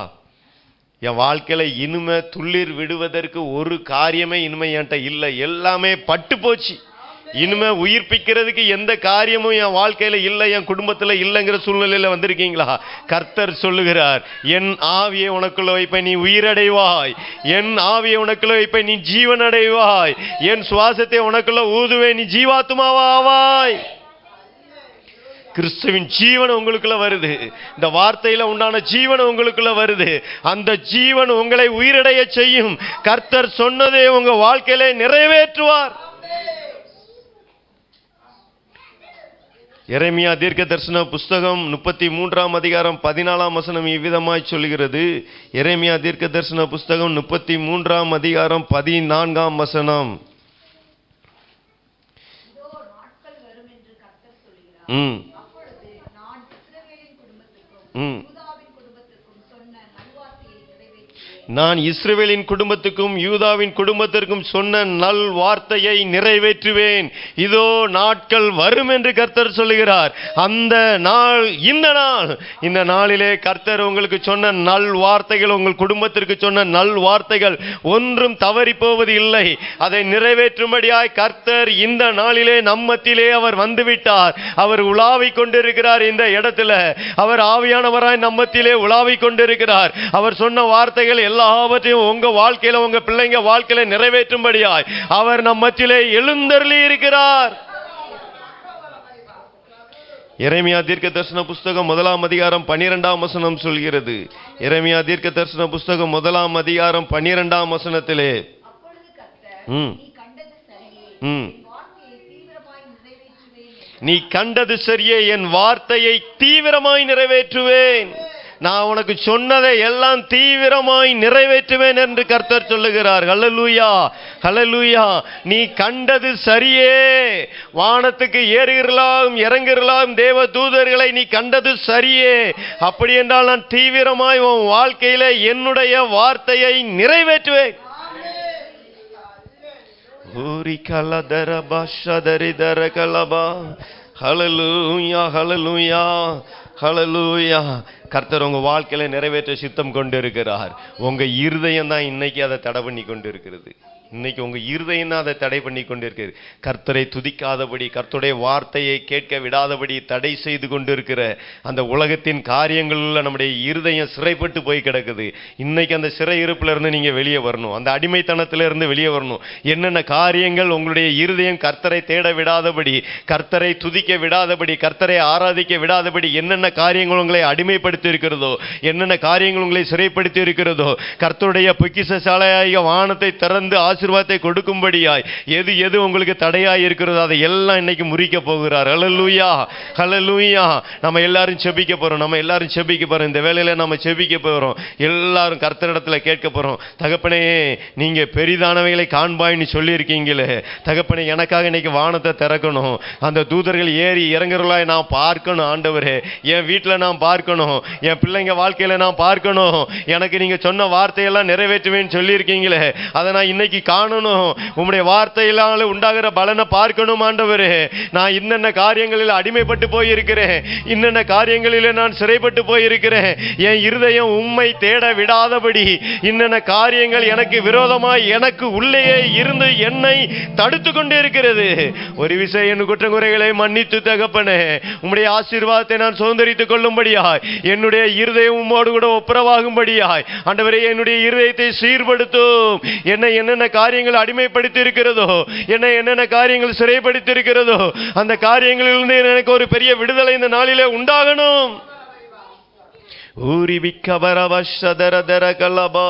என் வாழ்க்கையில இனிமே துளிர் விடுவதற்கு ஒரு காரியமே இனிமே என்கிட்ட இல்லை, எல்லாமே பட்டு போச்சு, இனிமே உயிர்ப்பிக்கிறதுக்கு எந்த காரியமும் என் வாழ்க்கையில இல்லை, என் குடும்பத்துல இல்லைங்கிற சூழ்நிலையில வந்திருக்கீங்களா? கர்த்தர் சொல்லுகிறார், என் ஆவியை உனக்குள்ள வைப்பேன், நீ உயிரடைவாய், என் ஆவியை உனக்குள்ள வைப்பேன், நீ ஜீவன் அடைவாய், என் சுவாசத்தை உனக்குள்ள ஊதுவேன், நீ ஜீவாத்மாவாவாய். கிறிஸ்துவின் ஜீவன் உங்களுக்குள்ள வருது. இந்த வார்த்தையில உண்டான ஜீவன் உங்களுக்குள்ள வருது. அந்த ஜீவன் உங்களை உயிரடைய செய்யும். கர்த்தர் சொன்னதை உங்க வாழ்க்கையில நிறைவேற்றுவார். எரேமியா தீர்க்க தரிசன புஸ்தகம் 33ஆம் அதிகாரம் 14ஆம் வசனம் இவ்விதமாய் சொல்கிறது. எரேமியா தீர்க்க தரிசன புஸ்தகம் 33ஆம் அதிகாரம் 14ஆம் வசனம். நான் இஸ்ரவேலின் குடும்பத்துக்கும் யூதாவின் குடும்பத்திற்கும் சொன்ன நல் வார்த்தையை நிறைவேற்றுவேன். இதோ நாட்கள் வரும் என்று கர்த்தர் சொல்லுகிறார். அந்த நாள் இந்த நாள். இந்த நாளிலே கர்த்தர் உங்களுக்கு சொன்ன நல் வார்த்தைகள், உங்கள் குடும்பத்திற்கு சொன்ன நல் வார்த்தைகள் ஒன்றும் தவறி போவது இல்லை. அதை நிறைவேற்றும்படியாய் கர்த்தர் இந்த நாளிலே நம்மத்திலே அவர் வந்துவிட்டார். அவர் உலாவிக் கொண்டிருக்கிறார். இந்த இடத்துல அவர் ஆவியானவராய் நம்மத்திலே உலாவிக் கொண்டிருக்கிறார். அவர் சொன்ன வார்த்தைகள் எல்லாவற்றையும் உங்க வாழ்க்கையில, உங்க பிள்ளைங்க வாழ்க்கையில நிறைவேற்றும்படியாய் அவர் நம் மத்தியிலே எழுந்தருளி இருக்கிறார். எரேமியா தீர்க்க தரிசன புஸ்தகம் 1ஆம் அதிகாரம் 12ஆம் வசனம் சொல்கிறது. எரேமியா தீர்க்க தரிசன புஸ்தகம் 1ஆம் அதிகாரம் 12ஆம் வசனத்திலே நீ கண்டது சரியே, என் வார்த்தையை தீவிரமாய் நிறைவேற்றுவேன். நான் உனக்கு சொன்னதை எல்லாம் தீவிரமாய் நிறைவேற்றுவேன் என்று கர்த்தர் சொல்லுகிறார். ஹல்லேலூயா, ஹல்லேலூயா. நீ கண்டது சரியே. வானத்துக்கு ஏறுகிறலாம் இறங்குகிறலாம் தேவ தூதர்களை நீ கண்டது சரியே. அப்படி என்றால் நான் தீவிரமாய் உன் வாழ்க்கையில என்னுடைய வார்த்தையை நிறைவேற்றுவேன். ஹல்லேலூயா, ஹல்லேலூயா. ஹல்லேலூயா. கர்த்தர் உங்க வாழ்க்கையில நிறைவேற்ற சித்தம் கொண்டு இருக்கிறார். உங்க இருதயம் தான் இன்னைக்கு அதை தடை பண்ணி கொண்டு இருக்கிறது. இன்னைக்கு உங்க இருதயம் தான் அதை தடை பண்ணி கொண்டிருக்கிறது. கர்த்தரை துதிக்காதபடி, கர்த்தருடைய வார்த்தையை கேட்க விடாதபடி தடை செய்து கொண்டிருக்கிற அந்த உலகத்தின் காரியங்களில் நம்முடைய இருதயம் சிறைப்பட்டு போய் கிடக்குது. இன்னைக்கு அந்த சிறையிருப்புல இருந்து நீங்க வெளியே வரணும். அந்த அடிமைத்தனத்திலிருந்து வெளியே வரணும். என்னென்ன காரியங்கள் உங்களுடைய இருதயம் கர்த்தரை தேட விடாதபடி, கர்த்தரை துதிக்க விடாதபடி, கர்த்தரை ஆராதிக்க விடாதபடி என்னென்ன காரியங்கள் உங்களை அடிமைப்படுத்தி இருக்கிறதோ, என்னென்ன காரியங்கள் உங்களை சிறைப்படுத்தி இருக்கிறதோ, கர்த்தருடைய பொக்கிஷசாலையாகிய வானத்தை திறந்து ஆசீர்வாதத்தை கொடுக்கும்படியாய் எது எது உங்களுக்கு தடையாய் இருக்கிறதோ அதை எல்லாம் இன்னைக்கு முறிக்க போகிறார். ஹல்லேலூயா, ஹல்லேலூயா. நம்ம எல்லாரும் செபிக்க போறோம். இந்த வேளையில நம்ம செபிக்க போறோம். எல்லாரும் கர்த்தரிடத்துல கேட்க போறோம். தகப்பனே, நீங்க பெரிதானவைகளை காண்பாய்ன்னு சொல்லி இருக்கீங்களே தகப்பனே, எனக்காக இன்னைக்கு வானத்தை திறக்கணும். அந்த தூதர்கள் ஏறி இறங்குறவளாய் நான் பார்க்கணும் ஆண்டவரே. என் வீட்டில் நான் பார்க்கணும், என் பிள்ளைங்க வாழ்க்கையில நான் பார்க்கணும். எனக்கு நீங்க சொன்ன வார்த்தையெல்லாம் நிறைவேற்றுவேன்னு சொல்லி இருக்கீங்களே, அதை நான் இன்னைக்கு காணணும். உம்முடைய வார்த்தையினால உண்டாகிற பலனை பார்க்கணும் ஆண்டவரே. நான் இன்னென்ன காரியங்களில் அடிமைப்பட்டு போயிருக்கிறேன், இன்னென்ன காரியங்களில் நான் சிறைப்பட்டு போயிருக்கிறேன். என் இருதயம் உம்மை தேட விடாதபடி இன்னென்ன காரியங்கள் எனக்கு விரோதமாய் எனக்கு உள்ளேயே இருந்து என்னை தடுத்து கொண்டே இருக்கிறது. ஒரு விஷயம், என் குற்றங்குறைகளை மன்னித்து தகப்பனே, உம்முடைய ஆசீர்வாதத்தை நான் சுதந்தரித்துக் கொள்ளும்படியாய், என்னுடைய இருதயம் உம்மோடு கூட ஒப்புரவாகும்படியாய் ஆண்டவரே என்னுடைய இருதயத்தை சீர்படுத்தும். என்னை என்னென்ன காரியங்கள் அடிமைப்படுத்தி இருக்கிறதோ, என்னை என்னென்ன காரியங்கள் சிறைப்படுத்தி இருக்கிறதோ, அந்த காரியங்களிலிருந்து எனக்கு ஒரு பெரிய விடுதலை இந்த நாளிலே உண்டாகணும். ஊரி விக்கபரவஷதரதர கலபா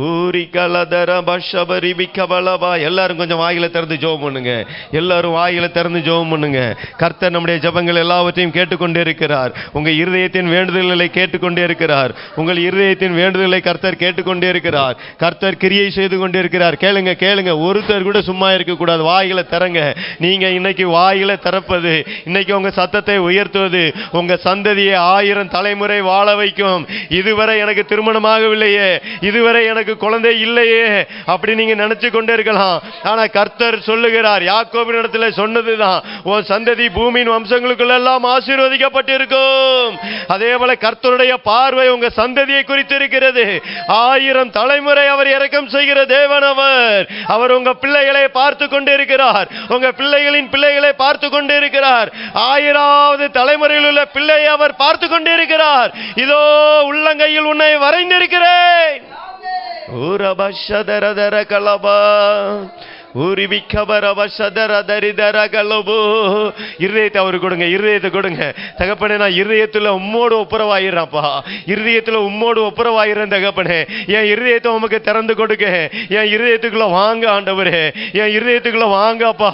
ஊரி கலதர பஷபரி விக்கபலபா. எல்லாரும் கொஞ்சம் வாயில திறந்து ஜெபம் பண்ணுங்க. எல்லாரும் வாயில திறந்து ஜெபம் பண்ணுங்க. கர்த்தர் நம்முடைய ஜெபங்கள் எல்லாவற்றையும் கேட்டுக்கொண்டே இருக்கிறார். உங்க இருதயத்தின் வேண்டுதல்களை கேட்டுக்கொண்டே இருக்கிறார். உங்கள் இருதயத்தின் வேண்டுதல்களை கர்த்தர் கேட்டுக்கொண்டே இருக்கிறார். கர்த்தர் கிரியை செய்து கொண்டே இருக்கிறார். கேளுங்க, கேளுங்க. ஒருத்தர் கூட சும்மா இருக்க கூடாது. வாயில திறங்க. நீங்க இன்னைக்கு வாயில திறப்பது, இன்னைக்கு உங்க சத்தத்தை உயர்த்துவது உங்க சந்ததியை 1000 தலைமுறை வாழ வைக்கும். இதுவரை எனக்கு திருமணமாகவில்லையே, இதுவரை எனக்கு குழந்தை இல்லையே அப்படி நீங்க நினைச்சு கொண்டே இருக்கலாம். ஆனா கர்த்தர் சொல்லுகிறார், யாக்கோபின் இடத்துல சொன்னதுதான், உன் சந்ததி பூமியின் வம்சங்களுக்குள்ள எல்லாம் ஆசீர்வதிக்கப்பட்டிருக்கும். அதே போல கர்த்தருடைய பார்வை உங்க சந்ததியை குறித்து இருக்கிறது. 1000 தலைமுறை அவர் இரக்கம் செய்கிற தேவன். அவர் உங்க பிள்ளைகளை பார்த்து கொண்டே இருக்கிறார். உங்க பிள்ளைகளின் பிள்ளைகளை பார்த்து கொண்டே இருக்கிறார். 1000வது தலைமுறையில் உள்ள பிள்ளையை அவர் பார்த்து கொண்டே இருக்கிறார். இதோ உள்ளங்கையில் உன்னை வரைந்திருக்கிறேன். ஊரபஷதரதர கலபா இருதயத்தை அவரு கொடுங்க, இருதயத்தை கொடுங்க. தகப்பனே, நான் இருதயத்துல உம்மோடு ஒப்புரவாயிரப்பா, இருதயத்துல உம்மோடு ஒப்புரவாயிரன் தகப்பனே. என் இருதயத்தை உமக்கு திறந்து கொடுக்க, என் இருதயத்துக்குள்ள வாங்க ஆண்டவரே, என் இருதயத்துக்குள்ள வாங்கப்பா,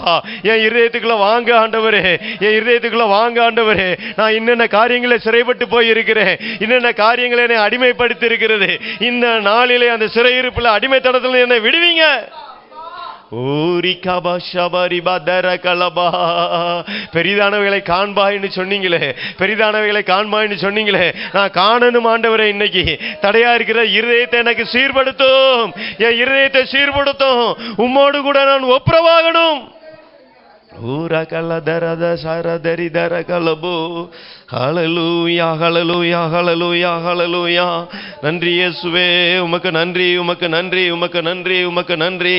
என் இருதயத்துக்குள்ள வாங்க ஆண்டவரே, என் இருதயத்துக்குள்ள வாங்க ஆண்டவரே. நான் இன்னென்ன காரியங்களை சிறைப்பட்டு போயிருக்கிறேன், இன்னென்ன காரியங்களை என்னை அடிமைப்படுத்தி இருக்கிறது. இந்த நாளிலே அந்த சிறையிருப்புல அடிமைத்தனத்தில் என்னை விடுவீங்க. பெரிதானவைகளை காண்பாய்ன்னு சொன்னீங்களே, பெரிதானவைகளை காண்பாய்ன்னு சொன்னீங்களே, நான் காணணும் ஆண்டவரே. இன்னைக்கு தடையா இருக்கிற இருதயத்தை எனக்கு சீர்படுத்தும், என் இருதயத்தை சீர்படுத்தும். உம்மோடு கூட நான் ஒப்புரவாகணும். ஹல்லேலூயா, ஹல்லேலூயா, ஹல்லேலூயா, ஹல்லேலூயா. நன்றி இயேசுவே, உமக்கு நன்றி, உமக்கு நன்றி, உமக்கு நன்றி, உமக்கு நன்றி.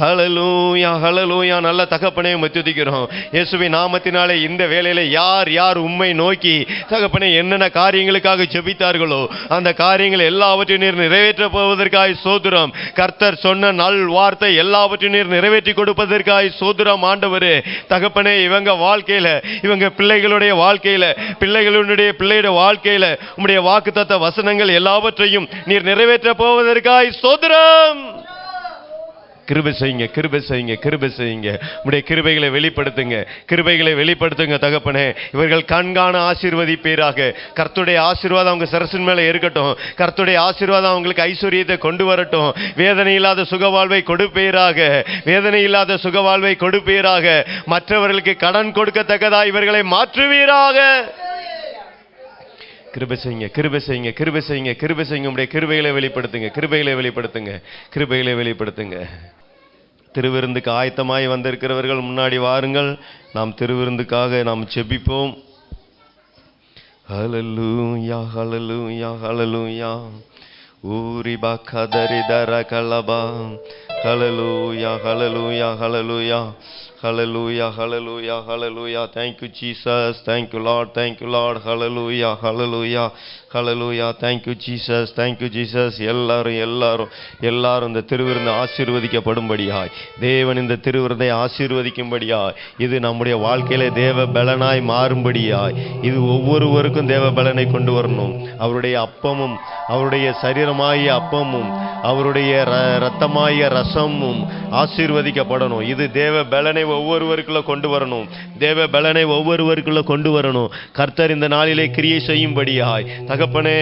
ஹல்லேலூயா, ஹல்லேலூயா. நல்ல தகப்பனே உம்மை துதிக்கிறோம் இயேசுவே நாமத்தினாலே. இந்த வேளையில யார் யார் உம்மை நோக்கி தகப்பனே என்னென்ன காரியங்களுக்காக ஜெபித்தார்களோ அந்த காரியங்கள் எல்லாவற்றையும் நீர் நிறைவேற்ற போவதற்காக ஸ்தோத்திரம். கர்த்தர் சொன்ன நல் வார்த்தை எல்லாவற்றையும் நீர் நிறைவேற்றி கொடுப்பதற்காக ஸ்தோத்திரம் ஆண்டவரே. தகப்பனே, இவங்க வாழ்க்கையில, இவங்க பிள்ளைகளுடைய வாழ்க்கையில, பிள்ளைகளுடைய பிள்ளையுடைய வாழ்க்கையில உம்முடைய வாக்குத்தத்த வசனங்கள் எல்லாவற்றையும் நீர் நிறைவேற்ற போவதற்காக ஸ்தோத்திரம். கிருபை செய்யுங்க, கிருபை செய்யுங்க, கிருபை செய்யுங்க. உம்முடைய கிருபைகளை வெளிப்படுத்துங்க, கிருபைகளை வெளிப்படுத்துங்க தகப்பனே. இவர்கள் கண்காண ஆசீர்வதிப்பீராக. கர்த்தருடைய ஆசீர்வாதம் அவங்க சரசின் மேல இருக்கட்டும். கர்த்தருடைய ஆசீர்வாதம் அவங்களுக்கு ஐஸ்வர்யத்தை கொண்டு வரட்டும். வேதனை இல்லாத சுகவாழ்வை கொடுப்பீராக, வேதனை இல்லாத சுகவாழ்வை கொடுப்பீராக. மற்றவர்களுக்கு கடன் கொடுக்கத்தக்கதா இவர்களை மாற்றுவீராக. கிருபை செய்யுங்க, கிருபை செய்யுங்க, கிருபை செய்யுங்க, கிருபை செய்யுங்க. உம்முடைய கிருபைகளை வெளிப்படுத்துங்க, கிருபைகளை வெளிப்படுத்துங்க, கிருபைகளை வெளிப்படுத்துங்க. திருவிருந்துக்கு ஆயத்தமாய் வந்திருக்கிறவர்கள் முன்னாடி வாருங்கள். நாம் திருவிருந்துக்காக நாம் செபிப்போம். ஹalleluya ஹalleluya ஹalleluya ஊரிபா கதரிதர கலபா ஹalleluya ஹalleluya ஹalleluya ஹalleluya ஹalleluya ஹalleluya thank you Jesus thank you Lord hallelujah hallelujah hallelujah thank you Jesus எல்லாரும் இந்த திருவிருந்து ஆசீர்வதிக்கப்படும்படியாய் தேவன் இந்த திருவிருந்தை ஆசீர்வதிக்கும்படியாய் இது நம்முடைய வாழ்க்கையிலே தேவ பலனாய் மாறும்படியாய் இது ஒவ்வொருவருக்கும் தேவ பலனை கொண்டு வரணும். அவருடைய அப்பமும் அவருடைய சரீரமாகிய அப்பமும் அவருடைய இரத்தமாகிய ரசமும் ஆசீர்வதிக்கப்படணும். இது தேவ பலனை ஒவ்வொருவருக்குள்ள கொண்டு வரணும். தேவ பலனை ஒவ்வொருவருக்குள்ள கொண்டு வரணும். கர்த்தர் இந்த நாளிலே கிரியை செய்யும்படியாய் தகப்பனே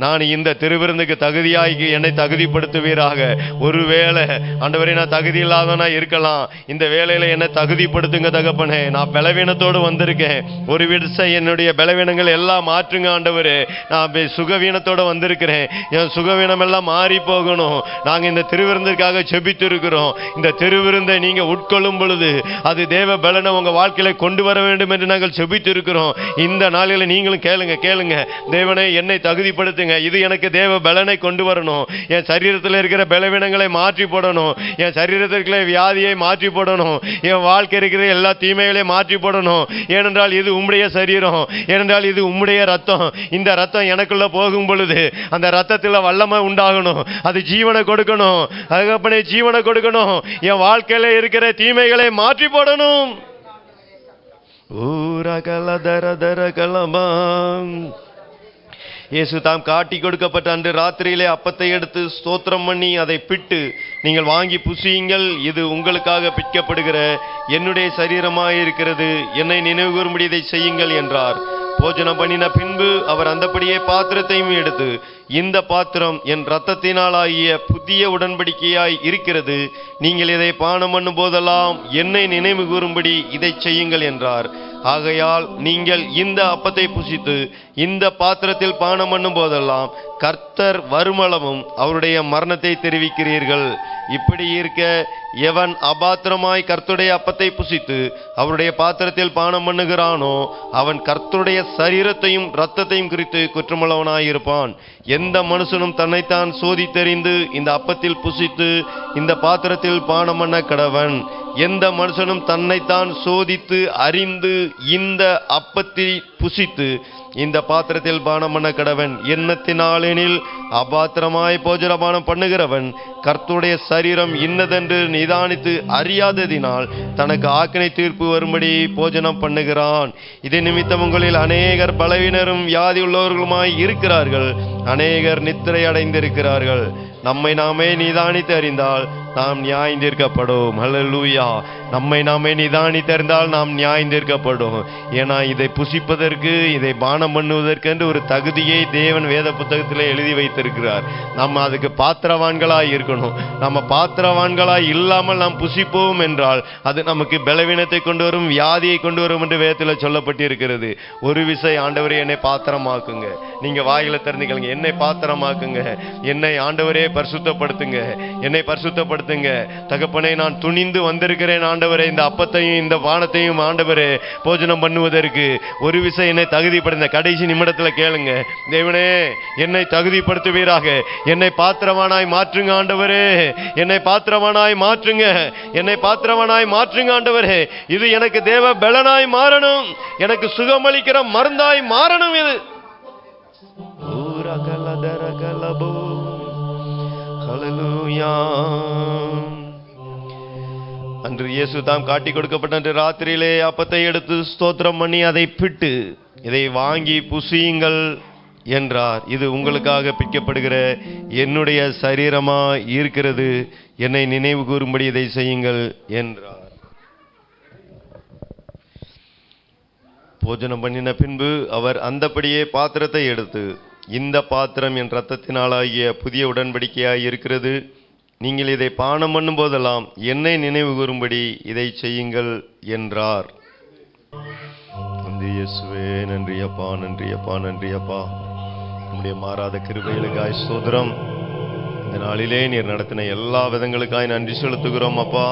நான் இந்த திருவிருந்துக்கு தகுதியாகி என்னை தகுதிப்படுத்துவீராக. ஒருவேளை ஆண்டவரே நான் தகுதி இல்லாதவனா இருக்கலாம், இந்த வேளையில என்னை தகுதிப்படுத்துங்க தகப்பனே. நான் பலவீனத்தோடு வந்திருக்கேன், ஒரு விடசை என்னுடைய பலவீனங்கள் எல்லாம் மாற்றுங்க ஆண்டவரே. நான் சுகவீனத்தோடு வந்திருக்கிறேன், என் சுகவீனம் எல்லாம் மாறி போகணும். நாங்கள் இந்த திருவிருந்திற்காக செபித்து இருக்கிறோம். இந்த திருவிருந்தை நீங்க உட்கொள்ளும் பொழுது அது தேவ பலனை உங்க வாழ்க்கையில கொண்டு வர வேண்டும் என்று நாங்கள் செபித்து இருக்கிறோம். இந்த நாளில் நீங்களும் கேளுங்க தேவனே என்னை தகுதிப்படுத்துங்க, இது எனக்கு தேவ பலனை கொண்டு வரணும். என் சரீரத்தில் இருக்கிற பலவீனங்களை மாற்றி போடணும், என் சரீரத்தில் இருக்கிற வியாதியை மாற்றி போடணும், என் வாழ்க்கை இருக்கிற எல்லா தீமைகளையும் மாற்றி போடணும். ஏனென்றால் இது உம்முடைய சரீரம், ஏனென்றால் இது உம்முடைய ரத்தம். இந்த ரத்தம் எனக்குள்ள போகும் பொழுது அந்த ரத்தத்தில் வல்லமை உண்டாகணும், அது ஜீவனை கொடுக்கணும். அதுக்கப்புறம் ஜீவனை கொடுக்கணும், என் வாழ்க்கையில இருக்கிற தீமைகளை மாற்றி போடணும். இயேசு தாம் காட்டி கொடுக்கப்பட்ட அன்று ராத்திரியிலே அப்பத்தை எடுத்து ஸ்தோத்திரம் பண்ணி அதை பிட்டு, நீங்கள் வாங்கி புசியுங்கள், இது உங்களுக்காக பிற்கப்படுகிற என்னுடைய சரீரமாயிருக்கிறது, என்னை நினைவு கூறும்படி இதை செய்யுங்கள் என்றார். போஜனம் பண்ணின பின்பு அவர் அந்தபடியே பாத்திரத்தையும் எடுத்து, இந்த பாத்திரம் என் இரத்தத்தினாலாகிய புதிய உடன்படிக்கையாய் இருக்கிறது, நீங்கள் இதை பானம் பண்ணும் போதெல்லாம் என்னை நினைவு கூறும்படி இதை செய்யுங்கள் என்றார். ஆகையால் நீங்கள் இந்த அப்பத்தை புசித்து இந்த பாத்திரத்தில் பானம் பண்ணும் போதெல்லாம் கர்த்தர் வருமளவும் அவருடைய மரணத்தை தெரிவிக்கிறீர்கள். இப்படி இருக்க எவன் அபாத்திரமாய் கர்த்தருடைய அப்பத்தை புசித்து அவருடைய பாத்திரத்தில் பானம் பண்ணுகிறானோ அவன் கர்த்தருடைய சரீரத்தையும் இரத்தத்தையும் குறித்து குற்றமுள்ளவனாயிருப்பான். எந்த மனுஷனும் தன்னைத்தான் சோதித்தறிந்து இந்த அப்பத்தில் புசித்து இந்த பாத்திரத்தில் பானம் பண்ண கடவன். எந்த மனுஷனும் தன்னைத்தான் சோதித்து அறிந்து இந்த அப்பத்தில் புசித்து இந்த பாத்திரத்தில் பானம் பண்ண கடவன். எண்ணத்தினாலெனில் அபாத்திரமாய் போஜனபானம் பண்ணுகிறவன் கர்த்தருடைய சரீரம் இன்னதென்று நிதானித்து அறியாததினால் தனக்கு ஆக்கினை தீர்ப்பு வரும்படி போஜனம் பண்ணுகிறான். இதே நிமித்தம் உங்களில் அநேகர் பலவீனரும் வியாதி உள்ளவர்களுமாய் இருக்கிறார்கள், அநேகர் நித்திரை அடைந்திருக்கிறார்கள். நம்மை நாமே நிதானித்து அறிந்தால் நாம் நியாயந்தீர்க்கப்படும். ஹல்லேலூயா. நம்மை நாமே நிதானித்து அறிந்தால் நாம் நியாயந்தீர்க்கப்படும். ஏன்னா இதை புசிப்பதற்கு, இதை பானம் பண்ணுவதற்கு என்று ஒரு தகுதியை தேவன் வேத புத்தகத்தில் எழுதி வைத்திருக்கிறார். நம்ம அதுக்கு பாத்திரவான்களாய் இருக்கணும். நம்ம பாத்திரவான்களாய் இல்லாமல் நாம் புசிப்போம் என்றால் அது நமக்கு பலவீனத்தை கொண்டு வரும், வியாதியை கொண்டு வரும் என்று வேதத்தில் சொல்லப்பட்டிருக்கிறது. ஒரு விசை ஆண்டவரே என்னை பாத்திரமாக்குங்க, நீங்க வாயில திறந்துக்கலுங்க, என்னை பாத்திரமாக்குங்க, என்னை ஆண்டவரே பரிசுத்தப்படுத்துங்க, என்னை பரிசுத்தப்படுத்துங்க தகப்பனே. நான் துணிந்து வந்திருக்கிறேன் ஆண்டவரே, இந்த அப்பத்தையும் இந்த பானத்தையும் ஆண்டவரே போஜனம் பண்ணுவதற்கு ஒரு விசை என்னை தகுதிப்படுத்த. கடைசி நிமிடத்தில் கேளுங்க, தேவனே என்னை தகுதிப்படுத்துவீராக, என்னை பாத்திரவானாய் மாற்றுங்க ஆண்டவரே, என்னை பாத்திரவானாய் மாற்றுங்க, என்னை பாத்திரவானாய் மாற்றுங்க ஆண்டவரே. இது எனக்கு தேவ பலனாய் மாறணும், எனக்கு சுகமளிக்கிற மருந்தாய் மாறணும். இது அன்று இயேசு தாம் காட்டி கொடுக்கப்பட்ட அன்று ராத்திரியிலே அப்பத்தை எடுத்து ஸ்தோத்திரம் பண்ணி அதை பிட்டு, இதை வாங்கி புசியுங்கள் என்றார். இது உங்களுக்காக பிற்கப்படுகிற என்னுடைய சரீரமா இருக்கிறது, என்னை நினைவு கூறும்படி இதை செய்யுங்கள் என்றார். போஜனம் பண்ணின பின்பு அவர் அந்தபடியே பாத்திரத்தை எடுத்து, இந்த பாத்திரம் என் இரத்தத்தினாலாகிய புதிய உடன்படிக்கையாய் இருக்கிறது, நீங்கள் இதை பானம் பண்ணும் போதெல்லாம் என்னை நினைவு கூறும்படி இதை செய்யுங்கள் என்றார். இயேசுவே நன்றி அப்பா, நன்றி அப்பா, நன்றி அப்பா. நம்முடைய மாறாத கிருபைகளுக்காய் ஸ்தோத்திரம். இந்த நாளிலே நீர் நடத்தின எல்லா விதங்களுக்காய் நன்றி செலுத்துகிறோம் அப்பா.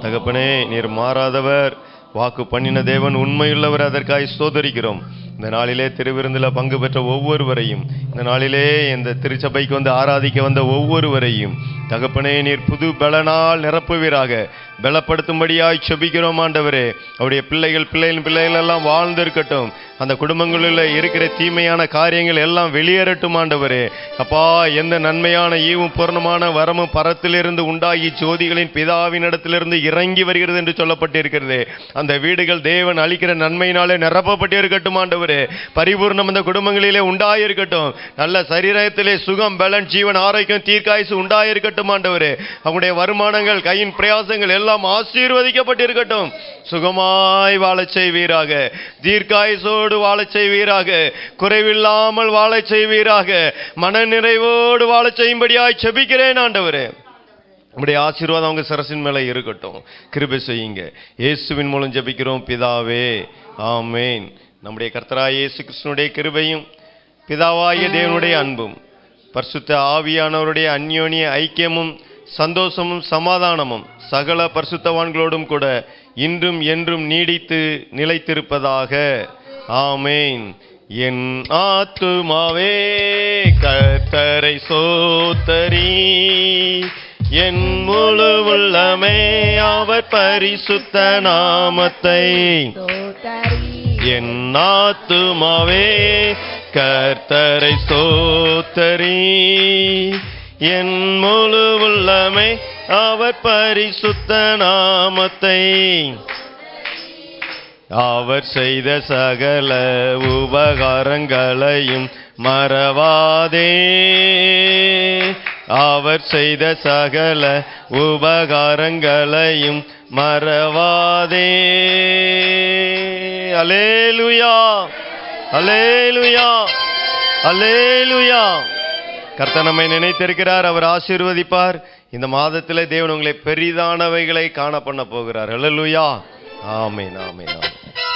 தகப்பனே நீர் மாறாதவர், வாக்கு பண்ணின தேவன், உண்மையுள்ளவர், அதற்காய் ஸ்தோத்தரிக்கிறோம். இந்த நாளிலே திருவிருந்தில் பங்கு பெற்ற ஒவ்வொருவரையும், இந்த நாளிலே இந்த திருச்சபைக்கு வந்து ஆராதிக்க வந்த ஒவ்வொருவரையும் தகப்பனே நீர் புது பலனால் நிரப்புவீராக. பலப்படுத்தும்படியாய் செபிக்கிறோம் ஆண்டவரே. அவருடைய பிள்ளைகள் எல்லாம் வாழ்ந்திருக்கட்டும். அந்த குடும்பங்களில் இருக்கிற தீமையான காரியங்கள் எல்லாம் வெளியேறட்டும் ஆண்டவரே. அப்பா, எந்த நன்மையான ஈவும் பூர்ணமான வரமும் பரத்திலிருந்து உண்டாகி ஜோதிகளின் பிதாவின் இடத்திலிருந்து இறங்கி வருகிறது என்று சொல்லப்பட்டிருக்கிறது. அந்த வீடுகள் தேவன் அளிக்கிற நன்மையினாலே நிரப்பப்பட்டு இருக்கட்டும் ஆண்டவரே. பரிபூர்ணம் அந்த குடும்பங்களிலே உண்டாயிருக்கட்டும். நல்ல சரீரத்திலே சுகம், பலன், ஜீவன், ஆரோக்கியம், தீர்க்காயுசு உண்டாயிருக்கட்டும் ஆண்டவரே. அவங்களுடைய வருமானங்கள், கையின் பிரயாசங்கள் எல்லாம் ஆசீர்வதிக்கப்பட்டிருக்கட்டும். சுகமாய் வாழச் செய்வீராக. தீர்க்காயுசோடு வாழச் செய்வீராக. குறைவில்லாமல் வாழச் செய்வீராக. மன நிறைவோடு வாழச் செய்யும்படியாய் செபிக்கிறேன் ஆண்டவரே. நம்முடைய ஆசீர்வாதம் அவங்க சரசின் மேல இருக்கட்டும். கிருபை செய்யுங்க. இயேசுவின் மூலம் ஜெபிக்கிறோம் பிதாவே, ஆமேன். நம்முடைய கர்த்தராகிய இயேசு கிறிஸ்துவினுடைய கிருபையும் பிதாவாகிய தேவனுடைய அன்பும் பரிசுத்த ஆவியானவருடைய அந்யோன்ய ஐக்கியமும் சந்தோஷமும் சமாதானமும் சகல பரிசுத்தவான்களோடும் கூட இன்றும் என்றும் நீடித்து நிலைத்திருப்பதாக. ஆமேன். என் ஆத்துமாவே கர்த்தரை சோத்தரி, என் முழு உள்ளமே அவர் பரிசுத்த நாமத்தை. என் ஆத்துமாவே கர்த்தரை சோத்தரி, என் முழு உள்ளமே அவர் பரிசுத்த நாமத்தை. அவர் செய்த சகல உபகாரங்களையும் மறவாதே. அவர் செய்த சகல உபகாரங்களையும் மறவாதே. அல்லேலூயா, அல்லேலூயா, அல்லேலூயா. கர்த்தர் நம்மை நினைத்திருக்கிறார். அவர் ஆசீர்வதிப்பார். இந்த மாதத்திலே தேவன் உங்களை பெரிதானவைகளை காண பண்ண போகிறார். அல்லேலூயா. ஆமென், ஆமென், ஆமென்.